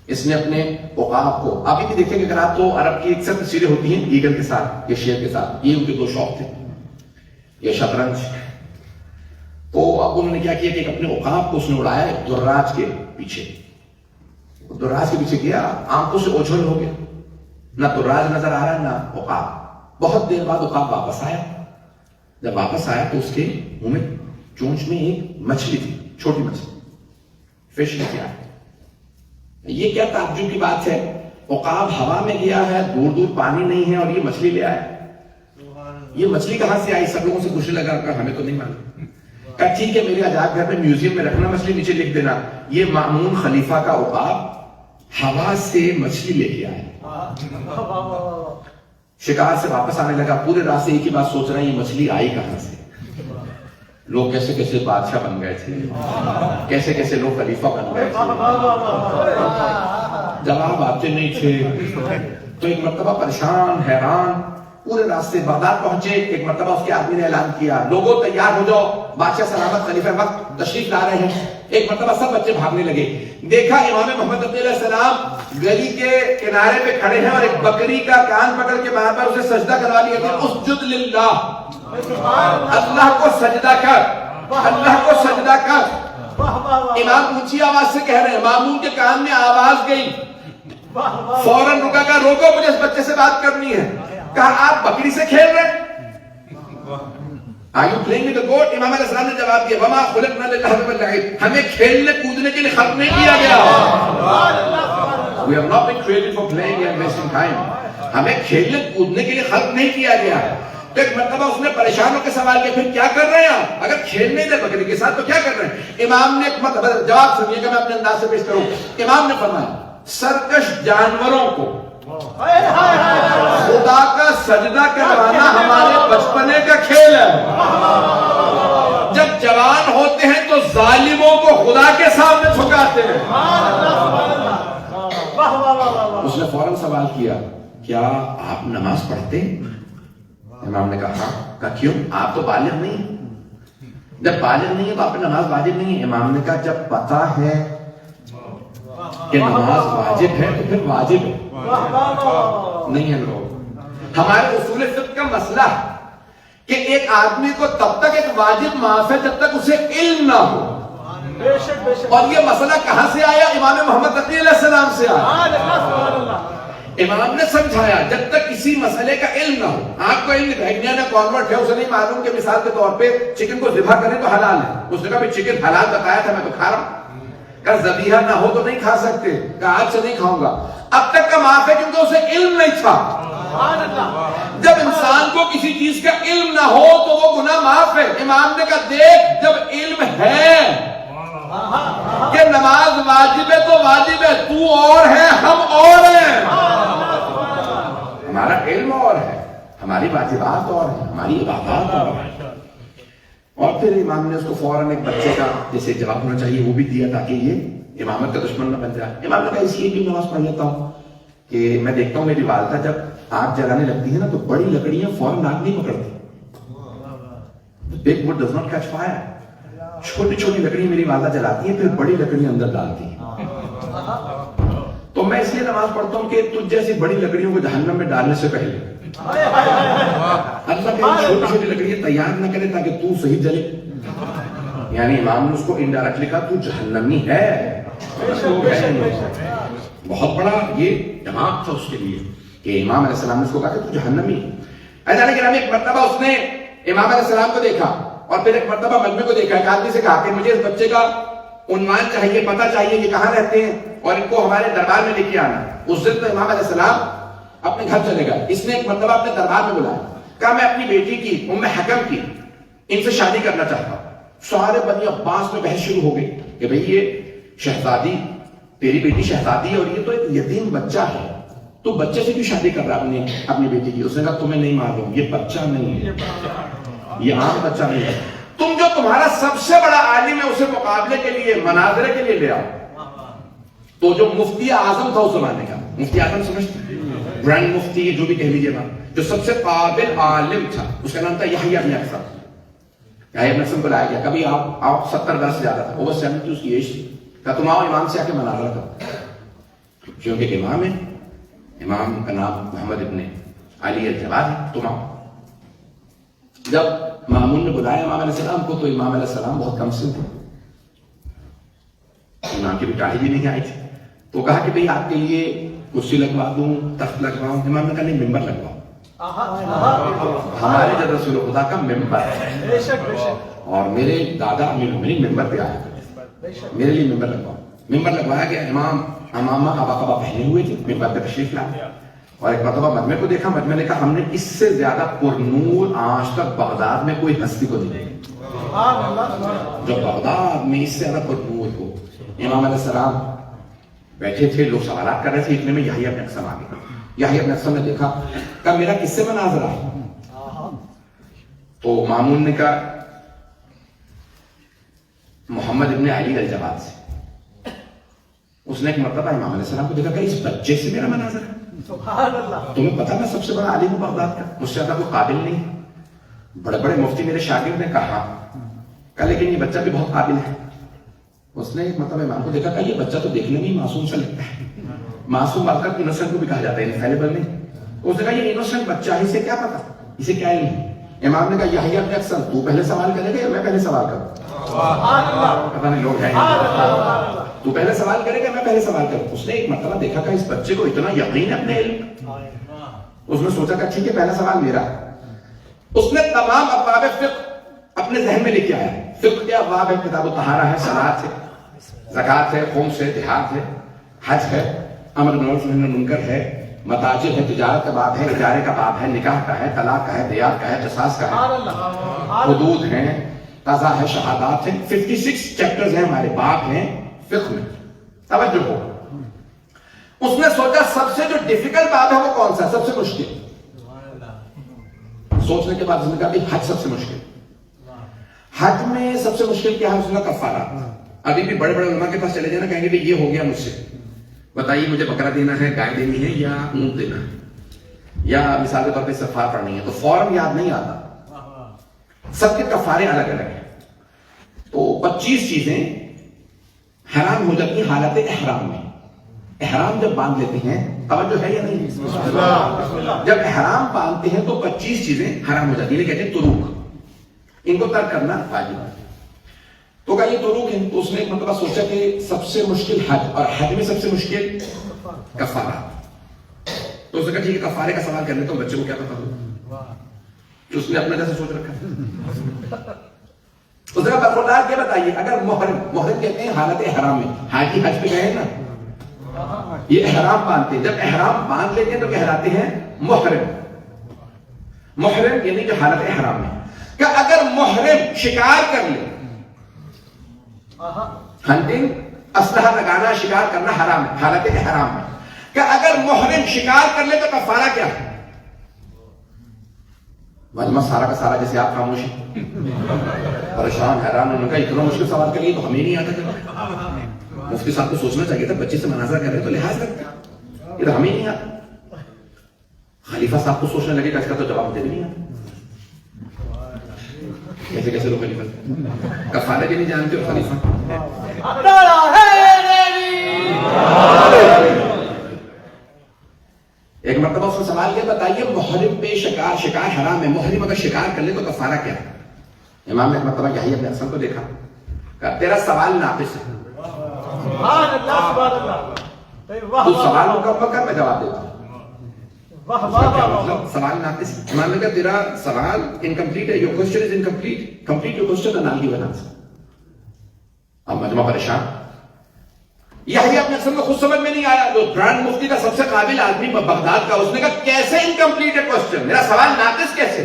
اس نے اپنے عقاب کو, آپ بھی دیکھیں کہ اگر آپ تو عرب کی اکثر تصویریں ہوتی ہیں ایگل کے ساتھ یا شیر کے ساتھ, یہ ان کے دو شوق تھے, یہ شطرنج. تو اب انہوں نے کیا کیا کہ ایک اپنے عقاب کو اس نے اڑایا ایک دراج کے پیچھے. دراج کے پیچھے گیا, آنکھوں سے اوجھل ہو گیا, نہ دراج نظر آ رہا ہے نہ عقاب. بہت دیر بعد عقاب واپس آیا. جب واپس آیا تو اس کے منہ میں, چونچ میں ایک مچھلی تھی, چھوٹی مچھلی, فش لے کے آیا. یہ کیا تعجب کی بات ہے, عقاب ہوا میں گیا ہے, دور دور پانی نہیں ہے, اور یہ مچھلی لے آیا. یہ مچھلی کہاں سے آئی؟ سب لوگوں سے پوچھنے لگا, کہ ہمیں تو نہیں معلوم. کہا ٹھیک ہے میرے عجائب گھر میں میوزیم میں رکھنا, مچھلی نیچے لکھ دینا یہ مامون خلیفہ کا عقاب ہوا سے مچھلی لے کے آئے. شکار سے واپس آنے لگا, پورے رات سے ایک ہی بات سوچ رہا ہے, یہ مچھلی آئی کہاں سے؟ لوگ کیسے کیسے بادشاہ بن گئے تھے, کیسے کیسے لوگ خلیفہ بن گئے تھے, جواب آتے نہیں تھے. تو ایک مرتبہ پریشان حیران پورے راستے بغداد پہنچے. ایک مرتبہ اس کے آدمی نے اعلان کیا, لوگوں تیار ہو جاؤ, بادشاہ سلامت خلیفہ وقت تشریف لا رہے ہیں. ایک مرتبہ سب بچے بھاگنے لگے. دیکھا امام محمد علیہ السلام گلی کے کنارے پہ کھڑے ہیں, اور ایک بکری کا کان پکڑ کے بار بار اسے سجدہ کروا دیا کہ اسجد للہ, اللہ کو سجدہ کر, اللہ کو سجدہ کر. امام اونچی آواز سے کہہ رہے ہیں, مامون کے کان میں آواز گئی, فوراً رکا, کہا روکو مجھے اس بچے سے بات کرنی ہے. کہا آپ بکری سے کھیل رہے ہیں, Are you playing with the goat? امام علیہ السلام نے جواب دیا, وما خلقنا للعب واللعب, ہمیں کھیلنے کودنے کے لیے خلق نہیں کیا گیا. We have not been created for playing and wasting time. ہمیں کھیلنے کودنے کے لیے خلق نہیں کیا گیا. تو ایک مرتبہ اس نے پریشان ہو کے سوال کیا, پھر کیا کر رہے ہیں آپ؟ اگر کھیلنے دے بکری کے ساتھ تو کیا کر رہے ہیں؟ امام نے ایک مرتبہ جواب سنیے کہ میں اپنے انداز سے پیش کروں. امام نے فرمایا, سرکش جانوروں کو خدا کا سجدہ کروانا ہمارے بچپنے کا کھیل ہے. جب جوان ہوتے ہیں تو ظالموں کو خدا کے سامنے جھکاتے ہیں. اس نے فوراً سوال کیا, کیا آپ نماز پڑھتے؟ امام نے کہا ہاں. کہا کیوں؟ آپ تو بالغ نہیں ہیں. جب بالغ نہیں ہے تو آپ پہ نماز واجب نہیں ہے. امام نے کہا جب پتہ ہے کہ نماز واجب ہے تو پھر واجب ہے. نہیں ہے لوگ, ہمارے اصول فقہ کا مسئلہ کہ ایک آدمی کو تب تک ایک واجب معاف ہے جب تک اسے علم نہ ہو. اور یہ مسئلہ کہاں سے آیا؟ امام محمد تقی علیہ السلام سے آیا. امام نے سمجھایا جب تک کسی مسئلے کا علم نہ ہو. آپ کو علم بھیگنیا نے کانورٹ ہے, اسے نہیں معلوم کہ مثال کے طور پہ چکن کو ذبح کریں تو حلال ہے. اس نے کہا بھی چکن حلال بتایا تھا, میں تو کھا رہا ہوں. کہ ذبیحہ نہ ہو تو نہیں کھا سکتے, کہ آج سے نہیں کھاؤں گا. اب تک کا معاف ہے کیونکہ اسے علم نہیں تھا. جب انسان کو کسی چیز کا علم نہ ہو تو وہ گناہ معاف ہے. امام نے کہا دیکھ جب علم ہے کہ نماز واجب ہے تو واجب ہے, تو اور ہے ہم اور ہیں. ہمارا علم اور ہے, ہماری واجبات اور ہیں, ہماری عبادات اور ہیں. اور پھر امام نے اس کو فوراً ایک بچے کا جیسے جواب ہونا چاہیے وہ بھی دیا تاکہ یہ امامت کا دشمن نہ بن جائے. امام نے کہا اس لیے بھی نماز پڑھ لیتا ہوں کہ میں دیکھتا ہوں میری والدہ جب آگ جلانے لگتی ہے نا تو بڑی لکڑیاں فوراً آگ نہیں پکڑتی. big wood does not catch fire. چھوٹی چھوٹی لکڑیاں میری والدہ جلاتی ہیں, پھر بڑی لکڑیاں اندر ڈالتی ہیں. تو میں اس لیے نماز پڑھتا ہوں کہ تجھ جیسی بڑی لکڑیوں کو جہنم میں ڈالنے سے پہلے اللہ کہ چھوٹی چھوٹی لکڑیاں تیار نہ کرے تاکہ تو صحیح جلے. یعنی امام نے اس کو انڈائریکٹلی کہا تو جہنمی ہے. بہت بڑا یہ دماغ تھا اس کے لیے کہ امام علیہ السلام نے اس کو کہا کہ تو جہنمی ہے. ایسا کہ ایک مرتبہ اس نے امام علیہ السلام کو دیکھا اور پھر ایک مرتبہ مجمع کو دیکھا. ایک آدمی سے کہا کہ مجھے اس بچے کا عنوان چاہیے, پتہ چاہیے کہ کہاں رہتے ہیں اور ان کو ہمارے دربار میں لے کے آنا. اس دن تو امام علیہ السلام اپنے گھر چلے گئے. اس نے ایک مرتبہ اپنے دربار میں بلایا. کہا میں اپنی بیٹی کی ام حکم کی ان سے شادی کرنا چاہتا ہوں. سارے بنی عباس میں بحث شروع ہو گئی کہ بھئی یہ شہزادی، تیری بیٹی شہزادی ہے اور یہ تو ایک یتیم بچہ ہے، تو بچے سے کیوں شادی کر رہا اپنی بیٹی کی؟ اس نے کہا تمہیں نہیں معلوم، یہ بچہ نہیں ہے، یہ عام بچہ نہیں ہے، تم جو تمہارا سب سے بڑا عالم ہے اسے مقابلے کے لیے، مناظرے کے لیے لے آؤ. تو جو مفتی اعظم تھا اس زمانے کا، مفتی اعظم سمجھتے ہیں، گرینڈ مفتی جو بھی کہہ لیجیے نا، جو سب سے قابل عالم تھا، اس کا نام تھا یحییٰ بن اقصی. یحییٰ بن اقصی کو لایا گیا، کبھی آپ 70 برس سے زیادہ تھا، اوور 70 اس کی ایج تھی. کہا تم آؤ امام سے آ کے مناظرہ کرو، کیونکہ امام ہے، امام کا نام محمد ابن علی الجواد ہے، تم آؤ. جب مامون نے بلایا امام علیہ السلام کو تو امام علیہ السلام بہت کم سن تھے، امام کی بٹائی بھی نہیں آئی تھی. تو کہا کہ بھئی آپ کے لیے کرسی لگوا دوں، تخت لگواؤں؟ امام نے کہا نہیں، ممبر لگواؤ، ہمارے جب رسول خدا کا ممبر ہے اور میرے دادا امیر المومنین ممبر پہ آیا کرتے، میرے لیے ممبر لگواؤ. ممبر لگوایا گیا. امام امامہ قبا پہنے ہوئے تھے، ممبر پہ تشریف لائے اور ایک مرتبہ مجمع کو دیکھا. مجمع نے کہا ہم نے اس سے زیادہ پرنور آج تک بغداد میں کوئی ہستی کو نہیں دیکھی جو بغداد میں اس سے زیادہ پرنور ہو. امام علیہ السلام بیٹھے تھے، لوگ سوالات کر رہے تھے، اتنے میں یحییٰ بن اقصی آ گئے. یحییٰ بن اقصی نے دیکھا، کہا میرا کس سے مناظرہ ہے؟ تو مامون نے کہا محمد ابن علی الجواد سے. اس نے ایک مرتبہ امام علیہ السلام کو دیکھا کہ اس بچے سے میرا مناظرہ ہے؟ تمہیں پتا میں سب سے بڑا عالم ہوں بغداد کا، مجھ سے زیادہ کوئی قابل نہیں. بڑے بڑے مفتی میرے شاگرد نے کہا لیکن یہ بچہ بھی بہت قابل ہے. اس نے ایک مرتبہ امام کو دیکھا کہ یہ بچہ تو دیکھنے میں ہی معصوم سا لگتا ہے، معصوم بات انوسنٹ کو بھی کہا جاتا ہے، انفیلیبل نہیں. اس نے کہا یہ انوسنٹ بچہ ہے، اسے کیا پتا، اسے کیا علم ہے؟ امام نے کہا یحییٰ بن اقصی تو پہلے سوال کرے گا یا میں پہلے سوال کروں؟ پتہ نہیں لوگ ہیں، تو پہلے سوال کرے گا میں پہلے سوال کروں؟ اس نے ایک مرتبہ دیکھا کہ اس بچے کو اتنا یقین ہے اپنے علم، اس نے سوچا کہ ٹھیک ہے پہلا سوال میرا. اس نے تمام ابواب فقہ اپنے ذہن میں لے کے آیا. فقہ کے ابواب ہے، کتاب الطہارہ ہے، صلاۃ ہے، زکوٰۃ ہے، خمس ہے، جہاد ہے، حج ہے، امر بالمعروف نہی عن المنکر ہے، متاجر ہے، تجارت کا باب ہے، اجارے کا باب ہے، نکاح کا ہے، طلاق کا ہے، دیات کا ہے، قصاص کا ہے، حدود ہیں، قضا ہے، شہادات ہیں. 56 چیپٹرز ہیں ہمارے، باب ہیں فقہ میں. توجہ ہو، اس نے سوچا سب سے جو ڈیفیکلٹ باب ہے وہ کون سا ہے، سب سے مشکل. سوچنے کے بعد اس نے کہا کہ حج سب سے مشکل. حج میں سب سے مشکل کیا ہے؟ اس نے کفارات. ابھی بھی بڑے بڑے علماء کے پاس چلے جائیں نا، کہیں گے کہ یہ ہو گیا مجھ سے، بتائیے مجھے بکرا دینا ہے، گائے دینی ہے یا اونٹ دینا ہے، یا مثال کے طور پہ استغفار پڑھنی ہے، تو فوراً یاد نہیں آتا. سب کے کفارے الگ الگ ہیں. تو 25 چیزیں حرام ہو جاتی ہیں حالت احرام میں. احرام جب باندھ لیتے ہیں، توجہ ہے یا نہیں؟ جب احرام باندھتے ہیں تو 25 چیزیں حرام ہو جاتی ہیں، کہتے ہیں تروک، ان کو ترک کرنا واجب ہے. تو کہا یہ تروک ہے. تو اس نے ایک مرتبہ سوچا کہ سب سے مشکل حج، اور حج میں سب سے مشکل کفارہ. تو اس نے کہا ٹھیک ہے کفارے کا سوال کر لیتا ہوں، بچے کو کیا پتا ہو. تو اس نے اپنا جیسے سوچ رکھا. اس نے کہا برخوردار یہ بتائیے، اگر محرم کہتے ہیں حالت احرام میں، حاجی حج پہ گئے ہیں نا، یہ احرام باندھتے ہیں، جب احرام باندھ لیتے ہیں تو کہلاتے ہیں محرم. محرم یعنی جو حالت احرام میں. کہ اگر محرم شکار کر لے، ہنٹنگ، اسلحہ لگانا، شکار کرنا حرام ہے حالت احرام میں. کہ اگر محرم شکار کر لے تو کفارہ کیا ہے؟ مجمع سارا کا سارا جیسے آپ خاموش ہیں، پریشان حیران. انہوں نے کہا اتنا مشکل سوال کر لیے تو ہمیں نہیں آتا. کہ مفتی صاحب کو سوچنا چاہیے تھا، بچے سے مناظرہ کر رہے تو لحاظ رکھتے، یہ تو ہمیں نہیں آتا. خلیفہ صاحب کو سوچنے لگے کہ اس کا تو جواب دے بھی نہیں آتا. کیسے کیسے لوگ خلیفہ کفارے بھی نہیں جانتے اور خلیفہ. ایک مرتبہ اس نے سوال کیا بتائیے محرم پہ شکار حرام ہے، محرم اگر شکار کر لے تو کفارہ کیا ہے؟ امام نے ایک مرتبہ یحییٰ بن اقصی کو دیکھا، کہا تیرا سوال ناقص ہے، تو سوال مکمل کر میں جواب دیتا ہوں. سوال ناقص. امام نے کہا تیرا سوال انکمپلیٹ ہے، your question is incomplete. Complete your question and I'll give an answer. اب مجمع پریشان. یحییٰ ابن اسلم کو خود سمجھ میں نہیں آیا، جو گرانڈ مفتی کا سب سے قابل آدمی بغداد کا، اس نے کہا کیسے انکمپلیٹ ہے کوسچن، میرا سوال ناقص کیسے؟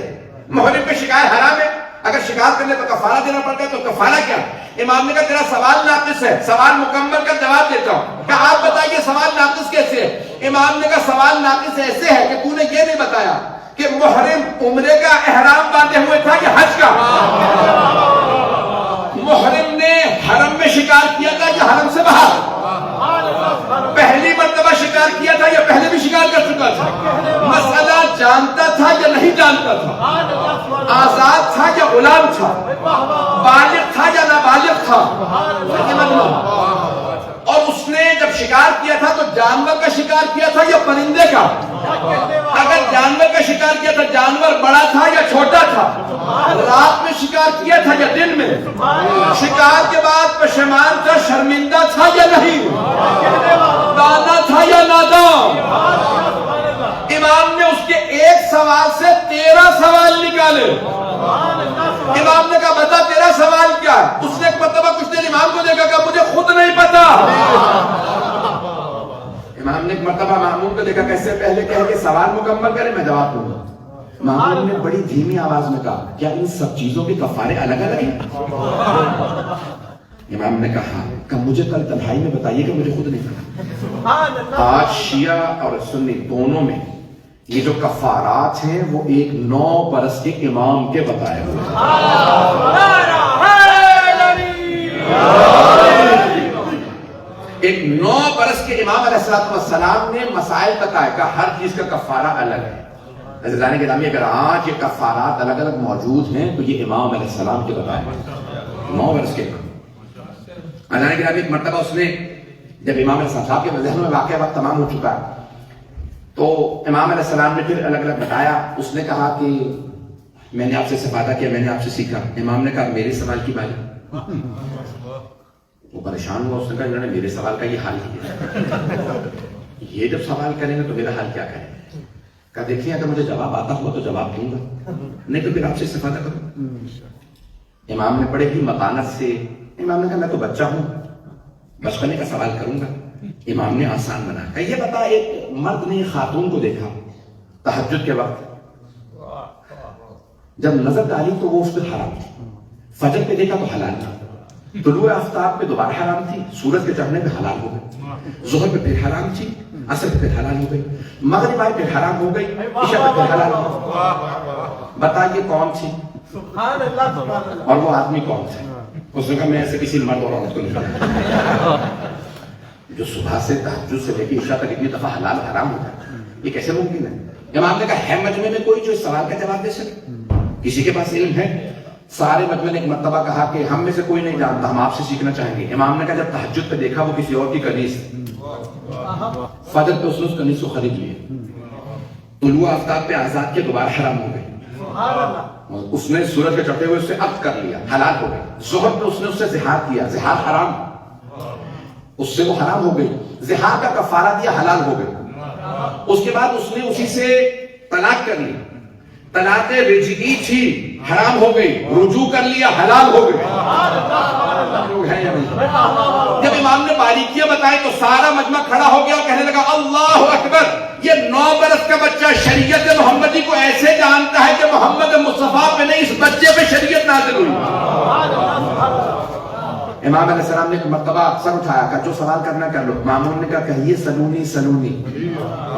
محرم پہ شکار حرام ہے، اگر شکار کرنے تو کفارہ دینا پڑتا ہے تو کفارہ کیا؟ امام نے کہا تیرا سوال ناقص ہے، سوال مکمل کا جواب دیتا ہوں، کہا آپ بتائیے سوال ناقص کیسے ہے؟ امام نے کہا سوال ناقص ایسے ہے کہ تو نے یہ نہیں بتایا کہ محرم عمرے کا احرام باندھے ہوئے تھا یا حج کا؟ محرم نے حرم میں شکار کیا تھا یا حرم سے باہر؟ پہلی مرتبہ شکار کیا تھا یا پہلے بھی شکار کر چکا تھا؟ مسئلہ جانتا تھا یا نہیں جانتا تھا؟ آزاد تھا یا غلام تھا؟ بالغ تھا یا نابالغ تھا؟ اور اس نے جب شکار کیا تھا تو جانور کا شکار کیا تھا یا پرندے کا؟ اگر جانور کا شکار کیا تھا، جانور بڑا تھا یا چھوٹا تھا؟ رات میں شکار کیا تھا یا دن میں؟ شکار کے بعد پشیمان تھا، شرمندہ تھا یا نہیں؟ دانا تھا یا نادان؟ امام نے اس کے ایک سوال سے 13 سوال نکالے۔ امام نے کہا بتا تیرا سوال کیا؟ اس نے ایک مرتبہ کچھ دیر امام کو دیکھا کہ مجھے خود نہیں پتا۔ امام نے ایک مرتبہ مامون کو دیکھا کیسے پہلے کہہ کے سوال مکمل کرے میں جواب دوں گا۔ مامون نے بڑی دھیمی آواز میں کہا کیا ان سب چیزوں کے کفارے الگ الگ ہیں؟ امام نے کہا کہ مجھے کل تنہائی میں بتائیے کہ مجھے خود نہیں پتا۔ آج شیعہ اور سنی دونوں میں یہ جو کفارات ہیں وہ ایک 9 برس کے امام کے بتائے ہوئے ہیں۔ ایک 9 برس کے امام علیہ السلام نے مسائل بتائے کہ ہر چیز کا کفارہ الگ ہے۔ عزیزان گرامی اگر آج یہ کفارات الگ الگ موجود ہیں تو یہ امام علیہ السلام کے بتائے 9 برس کے امام۔ عزیزان گرامی ایک مرتبہ اس نے جب امام علیہ السلام کے ذہن میں واقعہ وقت تمام ہو چکا ہے تو امام علیہ السلام نے پھر الگ الگ بتایا۔ اس نے کہا کہ میں نے آپ سے استفادہ کیا، میں نے آپ سے سیکھا۔ امام نے کہا میرے سوال کی باری؟ وہ پریشان ہوا، اس نے کہا انہوں نے میرے سوال کا یہ حال کیا، یہ جب سوال کریں گے تو میرا حال کیا کریں گے؟ کہا دیکھیں اگر مجھے جواب آتا ہوا تو جواب دوں گا، نہیں تو پھر آپ سے استفادہ کروں۔ امام نے بڑے ہی متانت سے، امام نے کہا میں تو بچہ ہوں، بچپنے کا سوال کروں گا۔ امام نے آسان بنا کہا یہ بتا ایک مرد نے خاتون کو دیکھا تہجد کے وقت، جب نظر ڈالی تو وہ اس پہ حرام تھی، فجر پہ دیکھا تو حلال تھی، طلوع آفتاب پہ دوبارہ حرام تھی، سورج کے چڑھنے پہ حلال ہو گئی، ظہر پہ پھر حرام تھی، عصر پہ پھر حلال ہو گئی، مغرب آئے پھر حرام ہو گئی، عشاء پہ پھر حلال ہو گئی۔ بتا یہ کون تھی اور وہ آدمی کون تھا؟ اس نے کہا میں ایسے کسی مرد اور عورت کو نہیں کرتا جو صبح سے تہجد سے لے کے عشاء تک اتنی دفعہ حلال حرام ہوتا ہے، یہ کیسے ممکن ہے؟ امام نے کہا ہے مجمع میں کوئی جو اس سوال کا جواب دے سکے؟ کسی کے پاس علم ہے؟ سارے مجمع نے ایک مرتبہ کہا کہ ہم میں سے کوئی نہیں جانتا، ہم آپ سے سیکھنا چاہیں گے۔ امام نے کہا جب تہجد پہ دیکھا وہ کسی اور کی قمیص، فجر پہ اس نے اس قمیص کو خرید لیا، طلوع آفتاب پہ آزاد کے دوبارہ حرام ہو گئی، اس نے سورج کے چڑھتے ہوئے اس سے عقد کر لیا، حلال ہو گئی، ظہر پہ اس نے اس سے زہار کیا، زہار حرام، اس سے وہ حرام ہو گئی، زہار کا کفارہ دیا، حلال ہو گئی۔ اس کے بعد اس نے اسی سے طلاق کر لی، طلاق رجعی تھی، حرام ہو گئی، رجوع کر لیا، حلال ہو گئی۔ جب امام نے باریکیاں بتائی تو سارا مجمع کھڑا ہو گیا اور کہنے لگا اللہ اکبر، یہ 9 برس کا بچہ شریعت محمدی کو ایسے جانتا ہے کہ محمد مصطفیٰ پہ نہیں، اس بچے پہ شریعت نازل ہوئی۔ امام علیہ السلام نے ایک مرتبہ سر اٹھایا کہ جو سوال کرنا کر لو۔ مامون نے کہا کہیے سلونی سلونی۔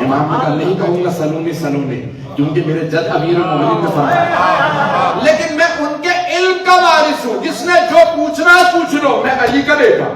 امام نے کہا نہیں کہوں گا سلونی سلونی، کیونکہ میرے جد امیر المومنین نے فرمایا، لیکن میں ان کے علم کا وارث ہوں، جس نے جو پوچھنا ہے پوچھ لو، میں علی کا بیٹا۔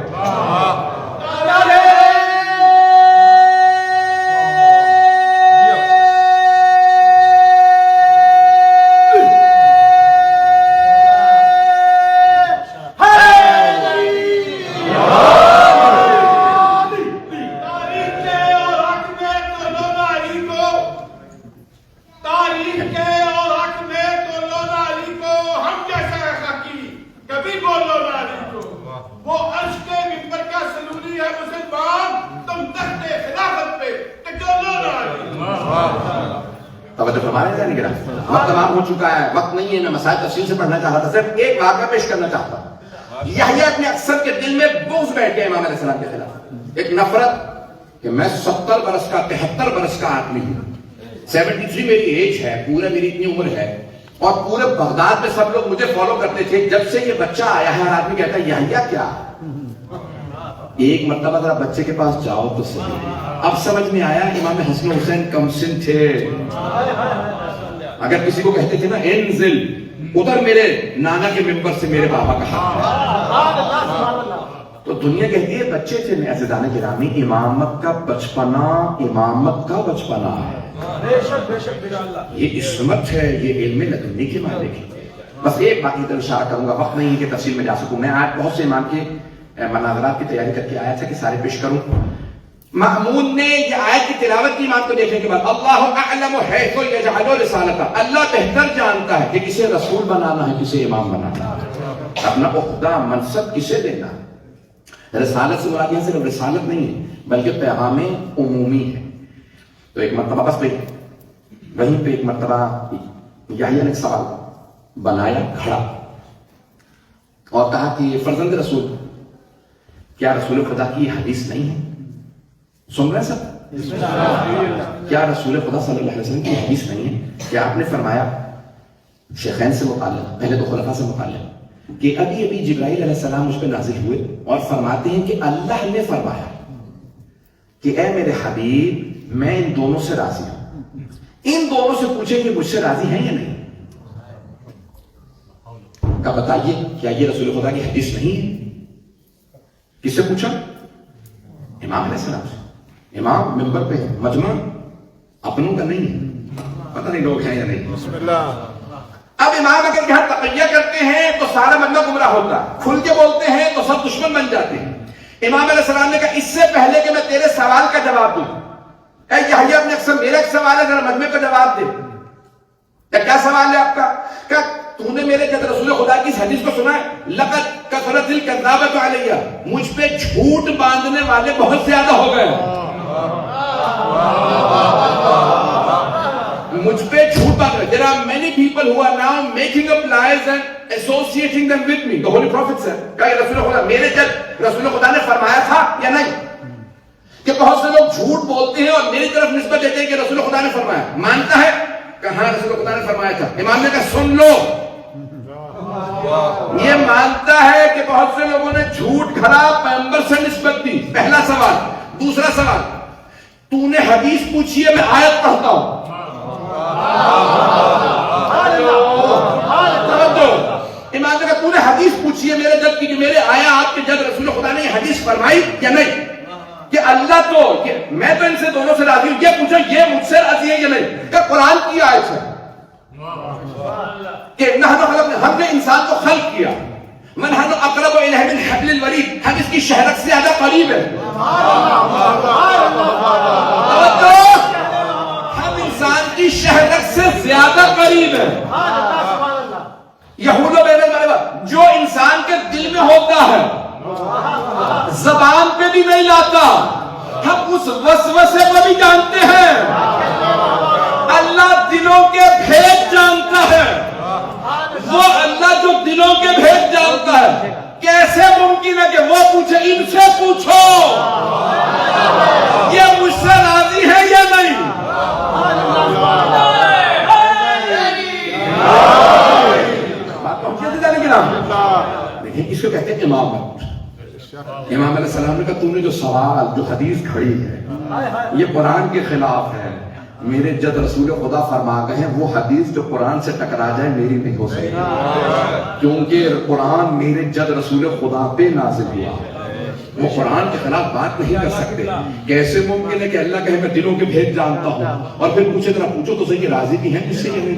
وقت تمام ہو چکا ہے، وقت نہیں ہے، میں مسائل تفصیل سے پڑھنا چاہتا تھا، صرف ایک واقعہ پیش کرنا چاہتا ہوں۔ یحییٰ ابن اکثر کے دل میں بغض بیٹھ گیا امام علیہ السلام کے خلاف، ایک نفرت کہ میں 70 برس کا 73 برس کا آدمی ہوں، 73 میری ایج ہے، پورا میری اتنی عمر ہے، اور پورے بغداد میں سب لوگ مجھے فالو کرتے تھے. جب سے یہ بچہ آیا ہے ہر آدمی کہتا ہے یحییٰ کیا؟ ایک مرتبہ ذرا بچے کے پاس جاؤ تو صحیح. اب سمجھ میں آیا امام حسن حسین کم سن تھے. اگر کسی کو کہتے تھے نا انزل، ادھر میرے نانا کے ممبر سے میرے بابا کا حق ہے، تو دنیا کہتی ہے بچے تھے. میں عزیزان گرامی، امامت کا بچپنا امامت کا بچپنا ہے، یہ عصمت ہے، یہ علم لدنی کے مالک ہے. بس ایک بات کی اشارہ کروں گا، وقت نہیں ہے کہ تفصیل میں جا سکوں. میں آج بہت سے امام کے مناظرات کی تیاری کر کے آیا تھا کہ سارے پیش کروں. مأمون نے یہ آیت کی تلاوت کی امام کو دیکھنے کے بعد اللہ اعلم حیث یجعل رسالتہ، اللہ بہتر جانتا ہے کہ کسے رسول بنانا ہے کسے امام بنانا ہے، اپنا عہدہ منصب کسے دینا ہے. رسالت سے مراد یہاں صرف رسالت نہیں ہے بلکہ پیغام عمومی ہے. تو ایک مرتبہ بس وہیں پہ ایک مرتبہ یحییٰ نے ایک سوال بنایا کھڑا اور کہا کہ فرزند رسول، کیا رسول خدا کی حدیث نہیں ہے؟ سن رہے سب؟ کیا رسول خدا صلی اللہ علیہ وسلم کی حدیث نہیں ہے؟ کیا آپ نے فرمایا شیخین سے متعلق، پہلے تو خلفاء سے متعلق، کہ ابھی ابھی جبرائیل علیہ السلام مجھ پہ نازل ہوئے اور فرماتے ہیں کہ اللہ نے فرمایا کہ اے میرے حبیب میں ان دونوں سے راضی ہوں. ان دونوں سے پوچھیں کہ مجھ سے راضی ہیں یا نہیں؟ کہا بتائیے کیا یہ رسول خدا کی حدیث نہیں ہے؟ کس سے پوچھا؟ امام علیہ السلام سے. امام ممبر پہ مجمع اپنوں کا نہیں ہے، پتہ نہیں لوگ ہیں یا نہیں. بسم اللہ. اب امام اگر یہاں تقیہ کرتے ہیں تو سارا مجمع گمراہ ہوتا، کھل کے بولتے ہیں تو سب دشمن بن جاتے ہیں. امام علیہ السلام نے کہا اس سے پہلے کہ میں تیرے سوال کا جواب دوں، اے یحییٰ ابن اکثر میرا ایک سوال ہے، ذرا مجمع کا جواب دے. کیا سوال ہے آپ کا؟ کہ تو نے میرے جب رسول خدا کی اس حدیث کو سنا ہے، لقد کثرت الکذابۃ علیہ، مجھ پہ جھوٹ باندھنے والے بہت زیادہ ہو گئے. مجھ پہ جھوٹ باندھ رہے. There are many people who are now making up lies and associating them with me. The Holy Prophet said, کہ رسول خدا میرے جب رسول خدا نے فرمایا تھا یا نہیں؟ کہ بہت سے لوگ جھوٹ بولتے ہیں اور میری طرف نسبت دیتے ہیں کہ رسول خدا نے فرمایا. مانتا ہے کہ ہاں رسول خدا نے فرمایا تھا. امام نے کہا سن لو، یہ مانتا ہے کہ بہت سے لوگوں نے جھوٹ گھڑا پیغمبر سے نسبت دی. پہلا سوال. دوسرا سوال، تو نے حدیث پوچھی ہے، میں آیت پڑھتا ہوں. امام نے کہا تو نے حدیث پوچھی ہے میرے جد کی کہ میرے آیا آپ کے جد رسول خدا نے یہ حدیث فرمائی یا نہیں؟ کہ اللہ تو میں تو ان سے دونوں سے راضی ہوں، یہ پوچھا یہ مجھ سے راضی ہے یا نہیں؟ کہ قرآن کی آیت ہے کہ ہم نے انسان کو خلق کیا، من ہم اقرب الیہ من حبل الورید، ہم اس کی شہرت سے زیادہ قریب ہے. ہم انسان کی شہرت سے زیادہ قریب ہے. یہود و بین الملک جو انسان کے دل میں ہوتا ہے زبان پہ بھی نہیں لاتا، ہم اس وسوسے کو بھی جانتے ہیں. اللہ دلوں کے بھید جانتا ہے. وہ اللہ جو دلوں کے بھید جانتا ہے، کیسے ممکن ہے کہ وہ پوچھے ان سے پوچھو یہ مجھ سے راضی ہے یا نہیں؟ بات پہنچی جانے کے نام دیکھیں اس کو کہتے ہیں امامت. امام علیہ السلام نے کہا تو نے جو سوال جو حدیث کھڑی ہے یہ قرآن کے خلاف ہے. میرے جد رسول خدا فرما گئے ہیں وہ حدیث جو قرآن سے ٹکرا جائے میری نہیں ہو سکتی، کیونکہ قرآن میرے جد رسول خدا پہ نازل ہوا. وہ قرآن کے خلاف بات نہیں کر سکتے. کیسے ممکن ہے کہ اللہ کہے میں دلوں کے بھید جانتا ہوں اور پھر پوچھے ذرا پوچھو تو صحیح راضی بھی ہیں کس سے یہ نہیں؟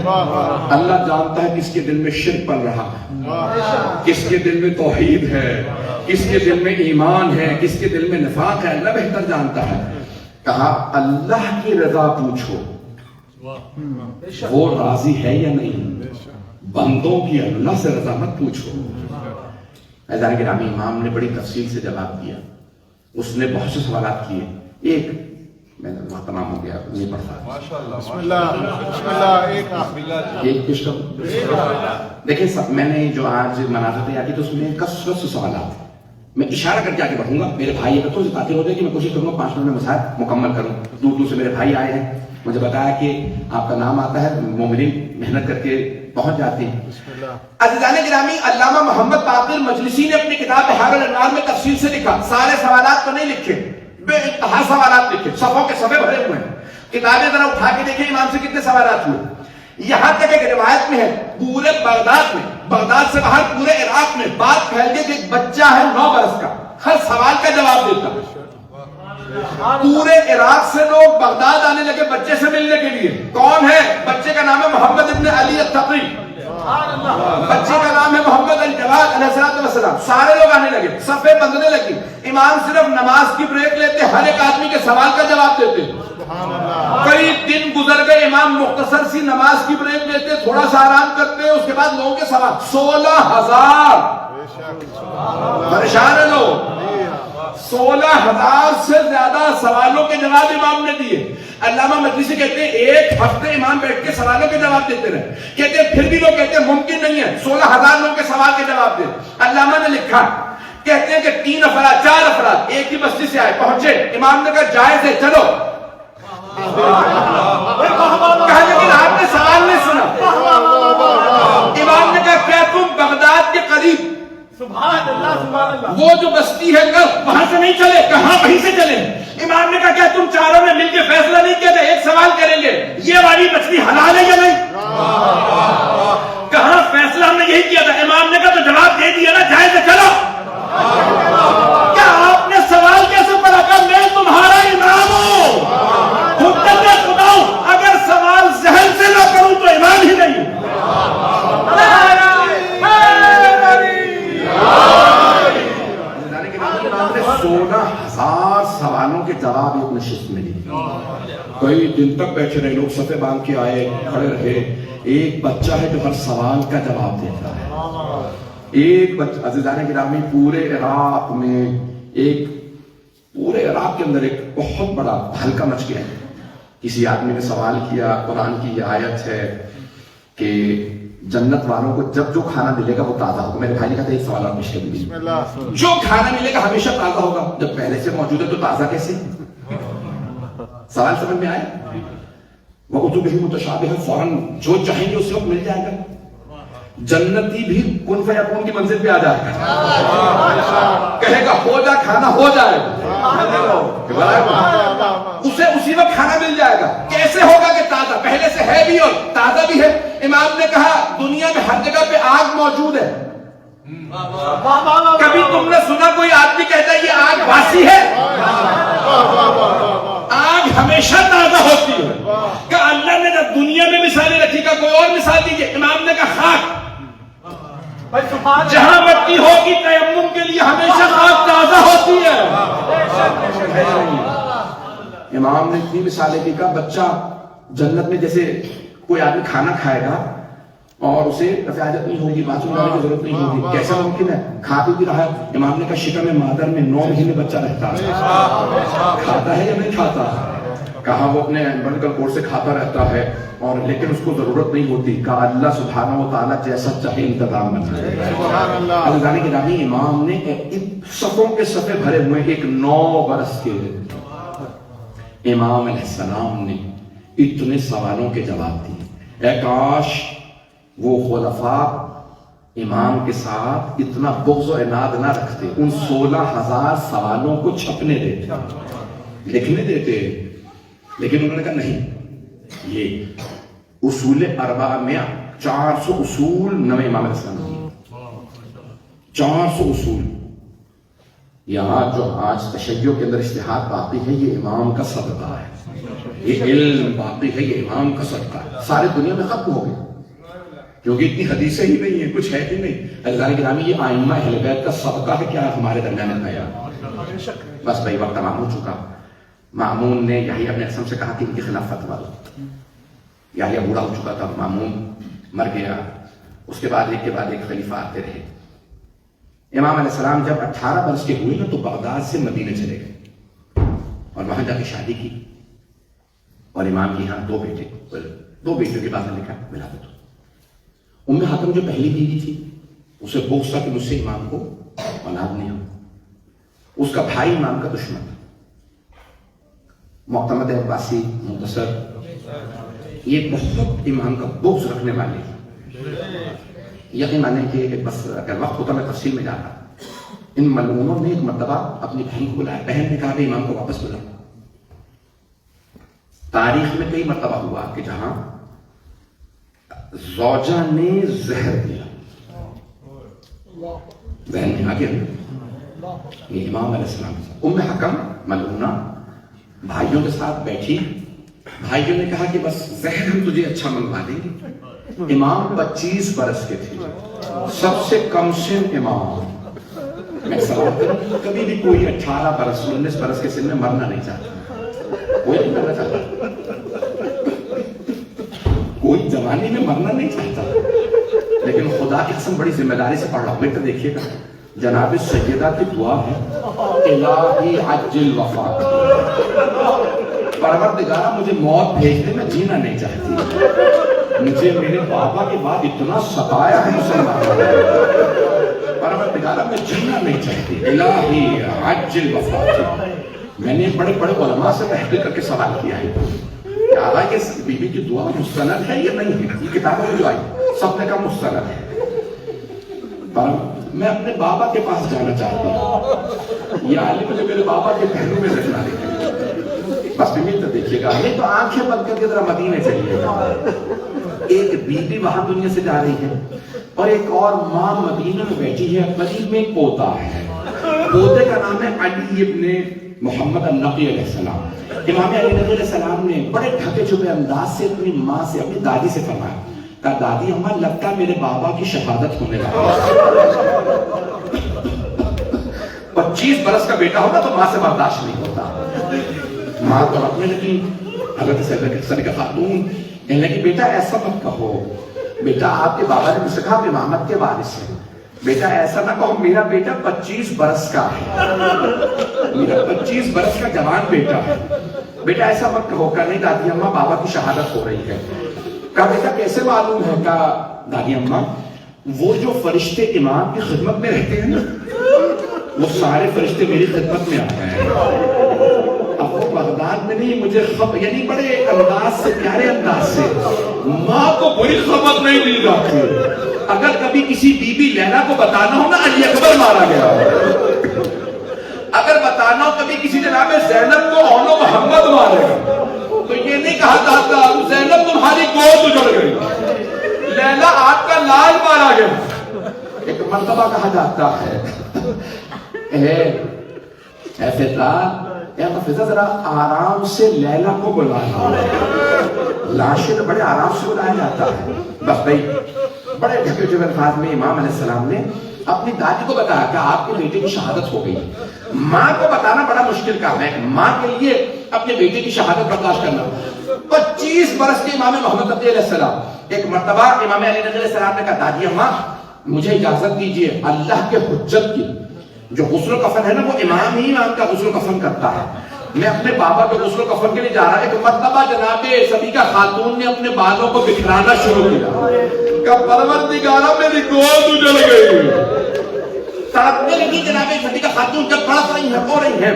اللہ جانتا ہے کس کے دل میں شرک پڑ رہا ہے، کس کے دل میں توحید ہے، کس کے دل میں ایمان ہے، کس کے دل میں نفاق ہے. اللہ بہتر جانتا ہے. کہا اللہ کی رضا پوچھو وہ راضی ہے یا نہیں، بندوں کی اللہ سے رضا مت پوچھو. عزیزان گرامی امام نے بڑی تفصیل سے جواب دیا. اس نے بہت سے سوالات کیے. ایک میں وقت تمام ہو گیا نہیں پڑھتا.
بسم اللہ
ایک پیش کروں. دیکھیں میں نے جو آج مناظر تیار کی تو اس میں کثرت سے سوالات ہیں. میں اشارہ کر کے آگے بڑھوں گا. میرے بھائی اگر تھوڑی سی باتیں ہو جائے کہ میں کوشش کروں گا 5 منٹ میں مسائل مکمل کروں. دور دور سے میرے بھائی آئے ہیں, مجھے بتایا کہ آپ کا نام آتا ہے, مومنین محنت کر کے پہنچ جاتے ہیں. عزیزان گرامی, علامہ محمد باقر مجلسی نے اپنی کتاب بحار الانوار میں تفصیل سے لکھا. سارے سوالات تو نہیں لکھے, بے انتہا سوالات لکھے, صفوں کے صفحے بھرے ہوئے ہیں. کتابیں ذرا اٹھا کے دیکھیں امام سے کتنے سوالات ہوئے. یہاں تک ایک روایت میں ہے پورے بغداد میں, بغداد سے باہر پورے عراق میں بات پھیل گئی کہ ایک بچہ ہے 9 برس کا, ہر سوال کا جواب دیتا. پورے عراق سے لوگ بغداد آنے لگے بچے سے ملنے کے لیے. کون ہے بچے کا نام ہے محمد ابن علی التقی, بچے کا نام ہے محمد الجواد علیہ السلام. سارے لوگ آنے لگے, صفیں بندنے لگی. امام صرف نماز کی بریک لیتے, ہر ایک آدمی کے سوال کا جواب دیتے. کئی دن گزر گئے, امام مختصر سی نماز کی بریک لیتے, تھوڑا سا آرام کرتے, اس کے بعد لوگوں کے سوال 16,000 پریشان ہے لوگ. 16,000 سے زیادہ سوالوں کے جواب امام نے دیے. علامہ مجلسی کہتے ہیں ایک ہفتے امام بیٹھ کے سوالوں کے جواب دیتے رہے. کہتے ہیں پھر بھی لوگ کہتے ہیں ممکن نہیں ہے 16,000 لوگوں کے سوال کے جواب دے. علامہ نے لکھا, کہتے ہیں کہ 3 افراد 4 افراد ایک ہی بستی سے آئے, پہنچے, امام نے کہا جائز ہے چلو. کہا لیکن آپ نے سوال نہیں سنا. امام نے کہا کیا تم بغداد کے قریب
سبحان اللہ سبحان اللہ
وہ جو بستی ہے وہاں سے نہیں چلے, کہاں وہیں سے چلے. امام نے کہا کیا تم چاروں نے مل کے فیصلہ نہیں کیا تھا, ایک سوال کریں گے یہ والی مچھلی حلال ہے یا نہیں. کہاں فیصلہ ہم نے یہی کیا تھا. امام نے کہا تو جواب دے دیا نا, جائز ہے چلو. کیا آپ نے سوال کیسے پڑھا, کہ میں تمہارا امام ہوں, حجت خدا ہوں, اگر سوال ذہن سے نہ کروں تو امام ہی نہیں. 16,000 سوالوں کے جواب ایک نشست میں دی. کئی دن تک بیٹھے رہے لوگ, صفے باندھ کے آئے, کھڑے رہے. ایک بچہ ہے جو ہر سوال کا جواب دیتا ہے. ایک بچہ, عزیزان گرامی, پورے عراق میں پورے عراق کے اندر ایک بہت بڑا ہلکا مچ گیا ہے. کسی آدمی نے سوال کیا, قرآن کی یہ آیت ہے کہ جنت والوں کو جب جو کھانا ملے گا وہ تازہ ہوگا. میرے بھائی نے کہا تھا ایک سوال اور پیش کر دیجیے, جو کھانا ملے گا ہمیشہ تازہ ہوگا, جب پہلے سے موجود ہے تو تازہ کیسے. سوال سمجھ میں آئے. وہ تو بھی متشابہ ہے, فوراً جو چاہیں گے اس وقت مل جائے گا. جنتی بھی کن فیکون کی منزل پہ آ جائے گا, کہے گا ہو جا کھانا, ہو جائے گا, اسے اسی وقت کھانا مل جائے گا. کیسے ہوگا کہ تازہ, پہلے سے ہے بھی اور تازہ بھی ہے. امام نے کہا دنیا میں ہر جگہ پہ آگ موجود ہے. کبھی تم نے سنا کوئی آدمی کہتا ہے یہ آگ باسی ہے؟ آگ ہمیشہ تازہ ہوتی ہے. کہ اللہ نے جب دنیا میں مثالیں رکھی, کا کوئی اور مثال دیجیے. امام نے کہا خاک, جہاں مٹی ہوگی تیمم کے لیے ہمیشہ خاک تازہ ہوتی ہے. امام نے اتنی مثالیں دی. کا بچہ جنت میں جیسے کوئی آدمی کھانا کھائے گا اور اسے حاجت نہیں ہوگی, باتھ روم جانے کی ضرورت نہیں ہوگی, کیسا ممکن ہے, کھا بھی رہا ہے. امام نے کہا شکم مادر میں 9 مہینے بچہ رہتا ہے, کھاتا ہے یا نہیں کھاتا. کہا وہ اپنے میڈیکل کورس سے کھاتا رہتا ہے اور لیکن اس کو ضرورت نہیں ہوتی. کہا اللہ سبحانہ و تعالیٰ جیسا چاہے انتظام بنائے. اللہ کی رامی امام نے صفوں کے صفے بھرے ہوئے, ایک 9 برس کے امام علیہ السلام نے اتنے سوالوں کے جواب دیے. اے کاش وہ خلفاء امام کے ساتھ اتنا بغض و عناد نہ رکھتے, ان 16,000 سوالوں کو چھپنے دیتے, لکھنے دیتے. لیکن انہوں نے کہا نہیں, یہ اصول 4 میں 400 اصول نوے امام علیہ السلام نے 400 اصول. یہاں جو آج تشیع کے اندر اجتہاد باقی ہے یہ امام کا صدقہ ہے, یہ علم باقی ہے یہ امام کا صدقہ ہے. سارے دنیا میں ختم ہو گئے کیونکہ اتنی حدیثیں ہی نہیں ہیں, کچھ ہے ہی نہیں. اللہ گرامی یہ آئمہ اہل بیت کا صدقہ ہے کیا ہمارے درمیان اتنا یاد. بس بھائی وقت تمام ہو چکا. مامون نے یحییٰ ابن اسم سے کہا کہ ان کے خلاف فتویٰ دو. یحییٰ بوڑھا ہو چکا تھا, مامون مر گیا, اس کے بعد ایک کے بعد ایک خلیفہ آتے رہے. امام علیہ السلام جب 18 برس کے ہوئے نا تو بغداد سے مدینے چلے گئے اور وہاں جا کے شادی کی. اور امام کی یہاں دو بیٹوں کے بعد لکھا ولادت. حاتم جو پہلی بیوی تھی اسے بغض تھا کہ مجھ سے امام کو اولاد نہیں ہو. اس کا بھائی امام کا دشمن تھا. معتمد عباسی مختصر یہ بہت امام کا بغض رکھنے والے ہیں. یقین مانیں کہ بس اگر وقت ہوتا میں تفصیل میں جاتا. ان ملعونوں نے ایک مرتبہ اپنی بہن کو بلایا. بہن نے کہا کہ امام کو واپس بلاؤ. تاریخ میں کئی مرتبہ ہوا کہ جہاں زوجہ نے زہر دیا. بہن نے آگے یہ امام علیہ السلام کے ساتھ حکم ملعونہ بھائیوں کے ساتھ بیٹھی. بھائیوں نے کہا کہ بس زہر ہم تجھے اچھا منگوا دیں گے. امام 25 برس کے تھے, سب سے کم سن امام. میں سوال کروں کبھی بھی کوئی 18 برس 19 برس کے سن میں مرنا نہیں چاہتا. کوئی نہیں مرنا چاہتا. کوئی جوانی میں مرنا نہیں چاہتا. لیکن خدا کی قسم بڑی ذمہ داری سے پڑھ رہا ہوں. بیٹا دیکھیے گا جناب سیدہ کی دعا ہے الہی عجل وفات. پروردگارہ مجھے موت بھیج دے, میں جینا نہیں چاہتی. مجھے میرے بابا کے بعد اتنا ستایا ہے مسلمان. پروردگارہ میں جینا نہیں چاہتی. الہی عجل وفات. میں نے بڑے بڑے علماء سے تحقیق کر کے سوال کیا ہے کہ آقا کہ بیوی کی دعا مستند ہے یا نہیں ہے. یہ کتابوں میں جو آئی سب نے کہا مستند ہے. پر میں اپنے بابا کے پاس جانا چاہتا ہوں. یہ علی مجھے میرے بابا کے پہلو میں رکھنا دیکھیں. بس بیوی تو دیکھیے گا. نہیں تو آنکھیں بند کر کے ذرا مدینے چلیے گا. ایک بیوی وہاں دنیا سے جا رہی ہے اور ایک اور ماں مدینہ میں بیٹھی ہے. قریب میں ایک پوتا ہے. پوتے کا نام ہے علی ابن محمد النقی علیہ السلام. امام علی نقی علیہ السلام نے بڑے ڈھکے چھپے انداز سے اپنی ماں سے اپنی دادی سے فرمایا کہا دادی اماں لگتا میرے بابا کی شہادت ہونے والی. 25 برس کا بیٹا ہوتا تو ماں سے برداشت نہیں ہوتا. ماں تو رکھنے لگی. حضرت صدیقہ خاتون کہنے لگی بیٹا ایسا مت کہو. بیٹا آپ کے بابا نے مجھ سے کہا آپ امامت کے وارث ہیں. بیٹا ایسا نہ کہو, میرا بیٹا 25 برس کا ہے. میرا 25 برس کا جوان بیٹا ہے. بیٹا ایسا مت کہو. کہا نہیں دادی اماں بابا کی شہادت ہو رہی ہے. کہا بیٹا کیسے معلوم ہے. کہا دادی اماں وہ جو فرشتے امام کی خدمت میں رہتے ہیں نا وہ سارے فرشتے میری خدمت میں آتے ہیں. اب وہ بغداد میں نہیں مجھے یعنی بڑے انداز سے پیارے انداز سے ماں کو بری خبر نہیں دی جاتی. اگر کبھی کسی بی بی لیلا کو بتانا ہو نا علی اکبر مارا گیا, اگر بتانا ہو کبھی کسی جناب زینب کو اونو محمد مارے گا تو یہ نہیں کہا جاتا زینب تمہاری گود اجڑ گئی, لیلا آپ کا لال مارا گیا. ایک مرتبہ کہا جاتا ہے اے فضا ذرا آرام سے لیلا کو بلانا. لاشیں تو بڑے آرام سے بلایا جاتا ہے. بس بھائی بڑے ڈھکے ڈھکے الفاظ میں امام علیہ السلام نے اپنی دادی کو بتایا کہ آپ کے بیٹے کی شہادت ہو گئی. ماں کو بتانا بڑا مشکل کام ہے. ماں کے لیے اپنے بیٹے کی شہادت برداشت کرنا. 25 برس کے امام محمد تقی علیہ السلام. ایک مرتبہ امام علی نقی علیہ السلام نے کہا دادی اماں مجھے اجازت دیجیے اللہ کے حجت کی جو غسل و کفن ہے نا وہ امام کا غسل و کفن کرتا ہے. میں اپنے بابا کے غسل و کفن کے لیے جا رہا. ایک مرتبہ جناب صدیقہ خاتون نے اپنے بالوں کو بکھرانا شروع کیا. کہ پروردگارہ میری گود اجڑ گئی. تڑپنے لگی جناب صدیقہ خاتون. جب تڑپ رہی ہیں رو رہی ہیں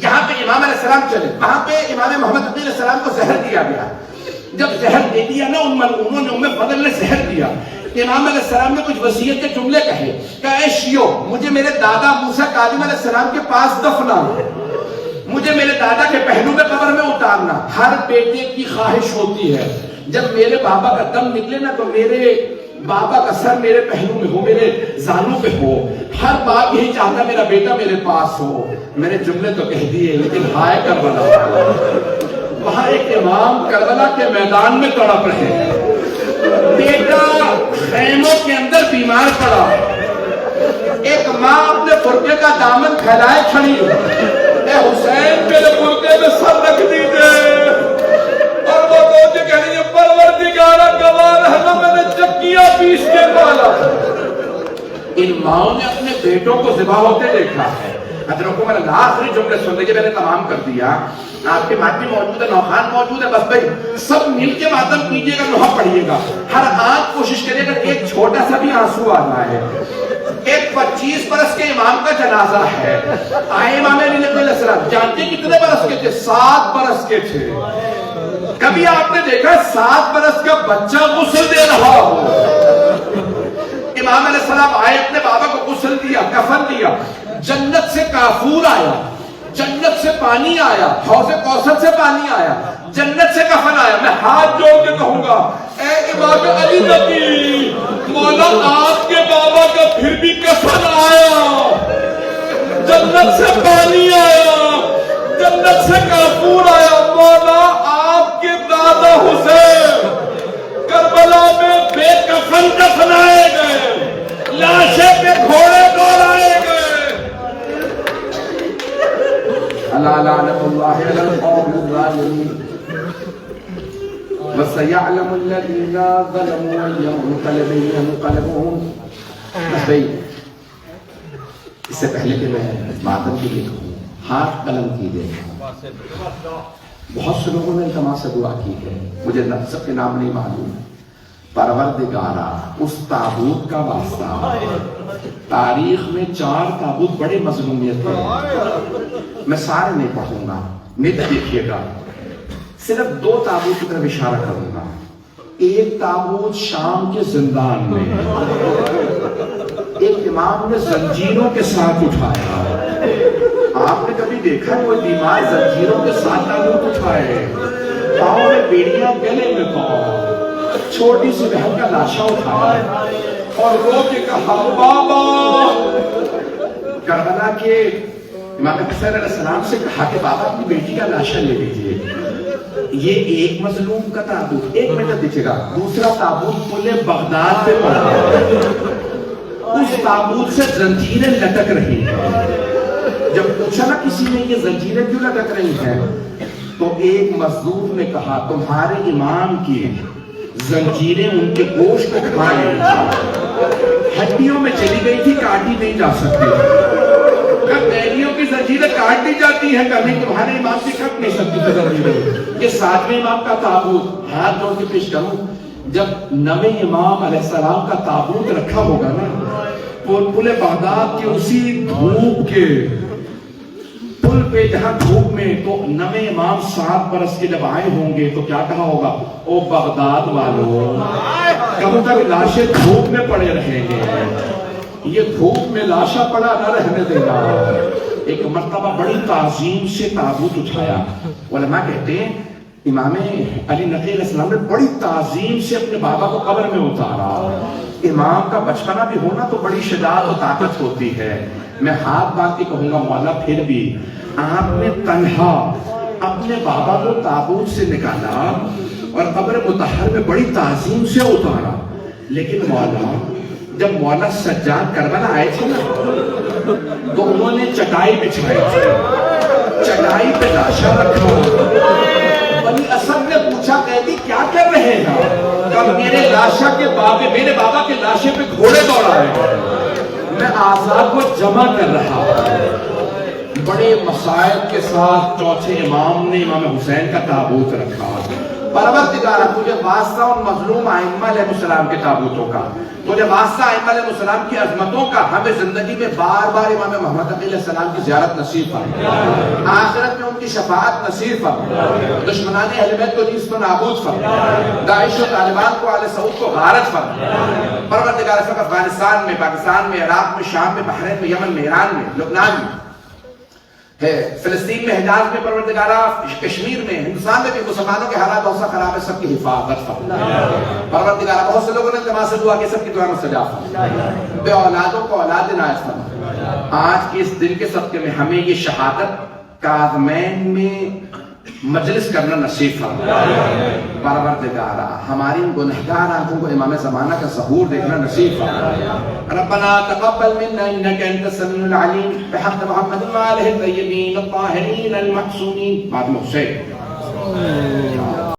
یہاں پہ امام علیہ السلام چلے. وہاں پہ امام محمد علیہ السلام کو زہر دیا گیا. جب زہر دے دیا نا ان ملعونوں نے ام فضل نے زہر دیا. امام علیہ السلام نے کچھ وصیت کے جملے کہے کہ اے شیعو مجھے میرے دادا موسیٰ کاظم علیہ السلام کے پاس دفنا, مجھے میرے دادا کے پہلو میں قبر میں اتارنا. ہر بیٹے کی خواہش ہوتی ہے جب میرے بابا کا دم نکلے نا تو میرے بابا کا سر میرے پہلو میں ہو, میرے زانوں پہ ہو. ہر باپ یہی چاہتا میرا بیٹا میرے پاس ہو. میں نے جملے تو کہہ دیے لیکن ہائے کربلا. وہاں ایک امام کربلا کے میدان میں تڑپ رہے ہیں. بیٹا خیموں کے اندر بیمار پڑا. ایک ماں اپنے فرقے کا دامن پھیلائے کھڑی ہے. اے حسین میرے فرقے میں سر رکھ دیجئے. اور وہ روز کہہ رہی ہے پروردگارہ گواہ رہنا میں نے چکیاں پیس کے پالا. ان ماؤں نے اپنے بیٹوں کو ذبح ہوتے دیکھا ہے. حضرت عمر آخری جملے سن لیجیے، میں نے تمام کر دیا. آپ کے ماتمی موجود ہے، نوخان موجود ہے، بس بھائی سب مل کے ماتم کیجیے گا، نوحہ پڑھیے گا. ہر آنکھ کوشش کریے گا ایک چھوٹا سا بھی آنسو آ رہا ہے. ایک 25 برس کے امام کا جنازہ ہے. آئے امام علیہ السلام جانتے کتنے برس کے تھے؟ 7 برس کے تھے. کبھی آپ نے دیکھا 7 برس کا بچہ غسل دے رہا ہو؟ امام علیہ السلام آئے، اپنے بابا کو غسل دیا، کفن دیا. جنت سے کافور آیا، جنت سے پانی آیا، حوض کوثر سے پانی آیا، جنت سے کفن آیا. میں ہاتھ جوڑ کے کہوں گا اے امام علی نبی، مولا آپ کے بابا کا پھر بھی کفن آیا، جنت سے پانی آیا، جنت سے کافور آیا. مولا آپ کے دادا حسین کربلا میں بے کفن دفنائے گئے، لاشیں پہ گھوڑے دوڑائے گئے. الا لعنت اللہ علی القوم الظالمین وسيعلم الذين ظلموا أي منقلب ينقلبون. بھائی اس سے پہلے کہ میں ماتم کے لیے کہوں، ہاتھ قلم کیجیے. بہت سے لوگوں نے التماس سے دعا کی ہے، مجھے سب کے نام نہیں معلوم. پروردگارا اس تابوت کا واسطہ، تاریخ میں 4 تابوت بڑے مظلومیت تھے، میں سارے نہیں پڑھوں گا، نیت دیکھیے گا. صرف 2 تابوت کی طرف اشارہ کروں گا. ایک تابوت شام کے زندان میں، ایک امام نے زنجیروں کے ساتھ اٹھایا. آپ نے کبھی دیکھا کوئی بیمار زنجیروں کے ساتھ تابوت اٹھائے؟ پاؤں میں بیڑیاں، گلے میں پاؤں. چھوٹی سی بہن کا لاشا اٹھایا اور رو کے کہا بابا. کربلا کے امام حسین علیہ السلام سے کہا کہ بابا اپنی بیٹی کا لاشا لے لیجیے. یہ ایک مظلوم کا تابوت. ایک منٹ دیکھیے گا. دوسرا تابوت پل بغداد پہ پڑا، اس تابوت سے زنجیریں لٹک رہی ہیں. جب پوچھا نا کسی نے یہ زنجیریں کیوں لٹک رہی ہیں، تو ایک مزدور نے کہا تمہارے امام کی زنجیریں ان کے گوشت کو کھا گئی تھی، ہڈیوں میں چلی گئی تھی، کاٹی نہیں جا سکتی. بیریوں کی زنجیریں کاٹ دی جاتی ہیں، کبھی تمہارے امام کی کٹ نہیں سکتی زنجیریں. یہ 7ویں امام کا تابوت. ہاتھ جوڑ کے پیش کروں، جب 9ویں امام علیہ السلام کا تابوت رکھا ہوگا نا پل بغداد کے اسی دھوپ کے پل پہ، جہاں دھوپ میں، تو 9ویں امام 7 برس کے جب آئے ہوں گے تو کیا کہا ہوگا؟ او بغداد والوں، کب تک لاشیں دھوپ میں پڑے رہیں گے؟ یہ دھوپ میں لاشا پڑا نہ رہنے دینا. ایک مرتبہ بڑی تعظیم سے تابوت اٹھایا. علماء کہتے ہیں امام علی نقی علیہ السلام نے بڑی تعظیم سے اپنے بابا کو قبر میں اتارا. امام کا بچپنا بھی ہونا تو بڑی شجاعت و طاقت ہوتی ہے. میں ہاتھ باندھ کے کہوں گا مولا پھر بھی آپ نے تنہا اپنے بابا کو تابوت سے نکالا اور قبر مطہر میں بڑی تعظیم سے اتارا. لیکن مولا جب مولا سجاد کربلا آئے تھے نا تو انہوں نے چٹائی بچھائی تھی، چٹائی پہ لاشا رکھا. بنی اسد نے پوچھا کہتی کیا کر رہے ہیں؟ کب میرے لاشا کے بابے، میرے بابا کے لاشے پہ گھوڑے دوڑائے، میں آزاد کو جمع کر رہا. بڑے مسائل کے ساتھ 4تھے امام نے امام حسین کا تابوت رکھا. پروردگارہ تجھے واسطہ ان مظلوم ائمہ علیہ السلام کے تابوتوں کا، مجھے واسطہ ائمہ علیہ السلام کی عظمتوں کا. ہمیں زندگی میں بار بار امام محمد علیہ السلام کی زیارت نصیب فرما، آخرت میں ان کی شفاعت نصیب فرما، دشمنان اہل بیت کو نیست و نابود فرما، داعش و طالبان کو آل سعود کو غارت فرما. پروردگار سب افغانستان میں، پاکستان میں، عراق میں، شام میں، بحرین میں، یمن میں، ایران میں، لبنان میں ہے، فلسطین میں، حجاز میں، پروردگارہ کشمیر میں، ہندوستان میں بھی مسلمانوں کے حالات بہت سا خراب ہے، سب کی حفاظت فرما. پروردگارہ بہت سے لوگوں نے التماس سے دعا کی، سب کی دعا مستجاب فرما. بے اولادوں کو اولاد عنایت فرما. آج کے اس دن کے صدقے میں ہمیں یہ شہادت کاظمین میں مجلس کرنا نصیب فرما. پروردگارہ ہماری گنہگار آنکھوں کو امام زمانہ کا ظہور دیکھنا نصیب فرما. ربنا تقبل منا انك انت السميع العليم بحق محمد وآله الطيبين الطاهرين المعصومين. بعد حسین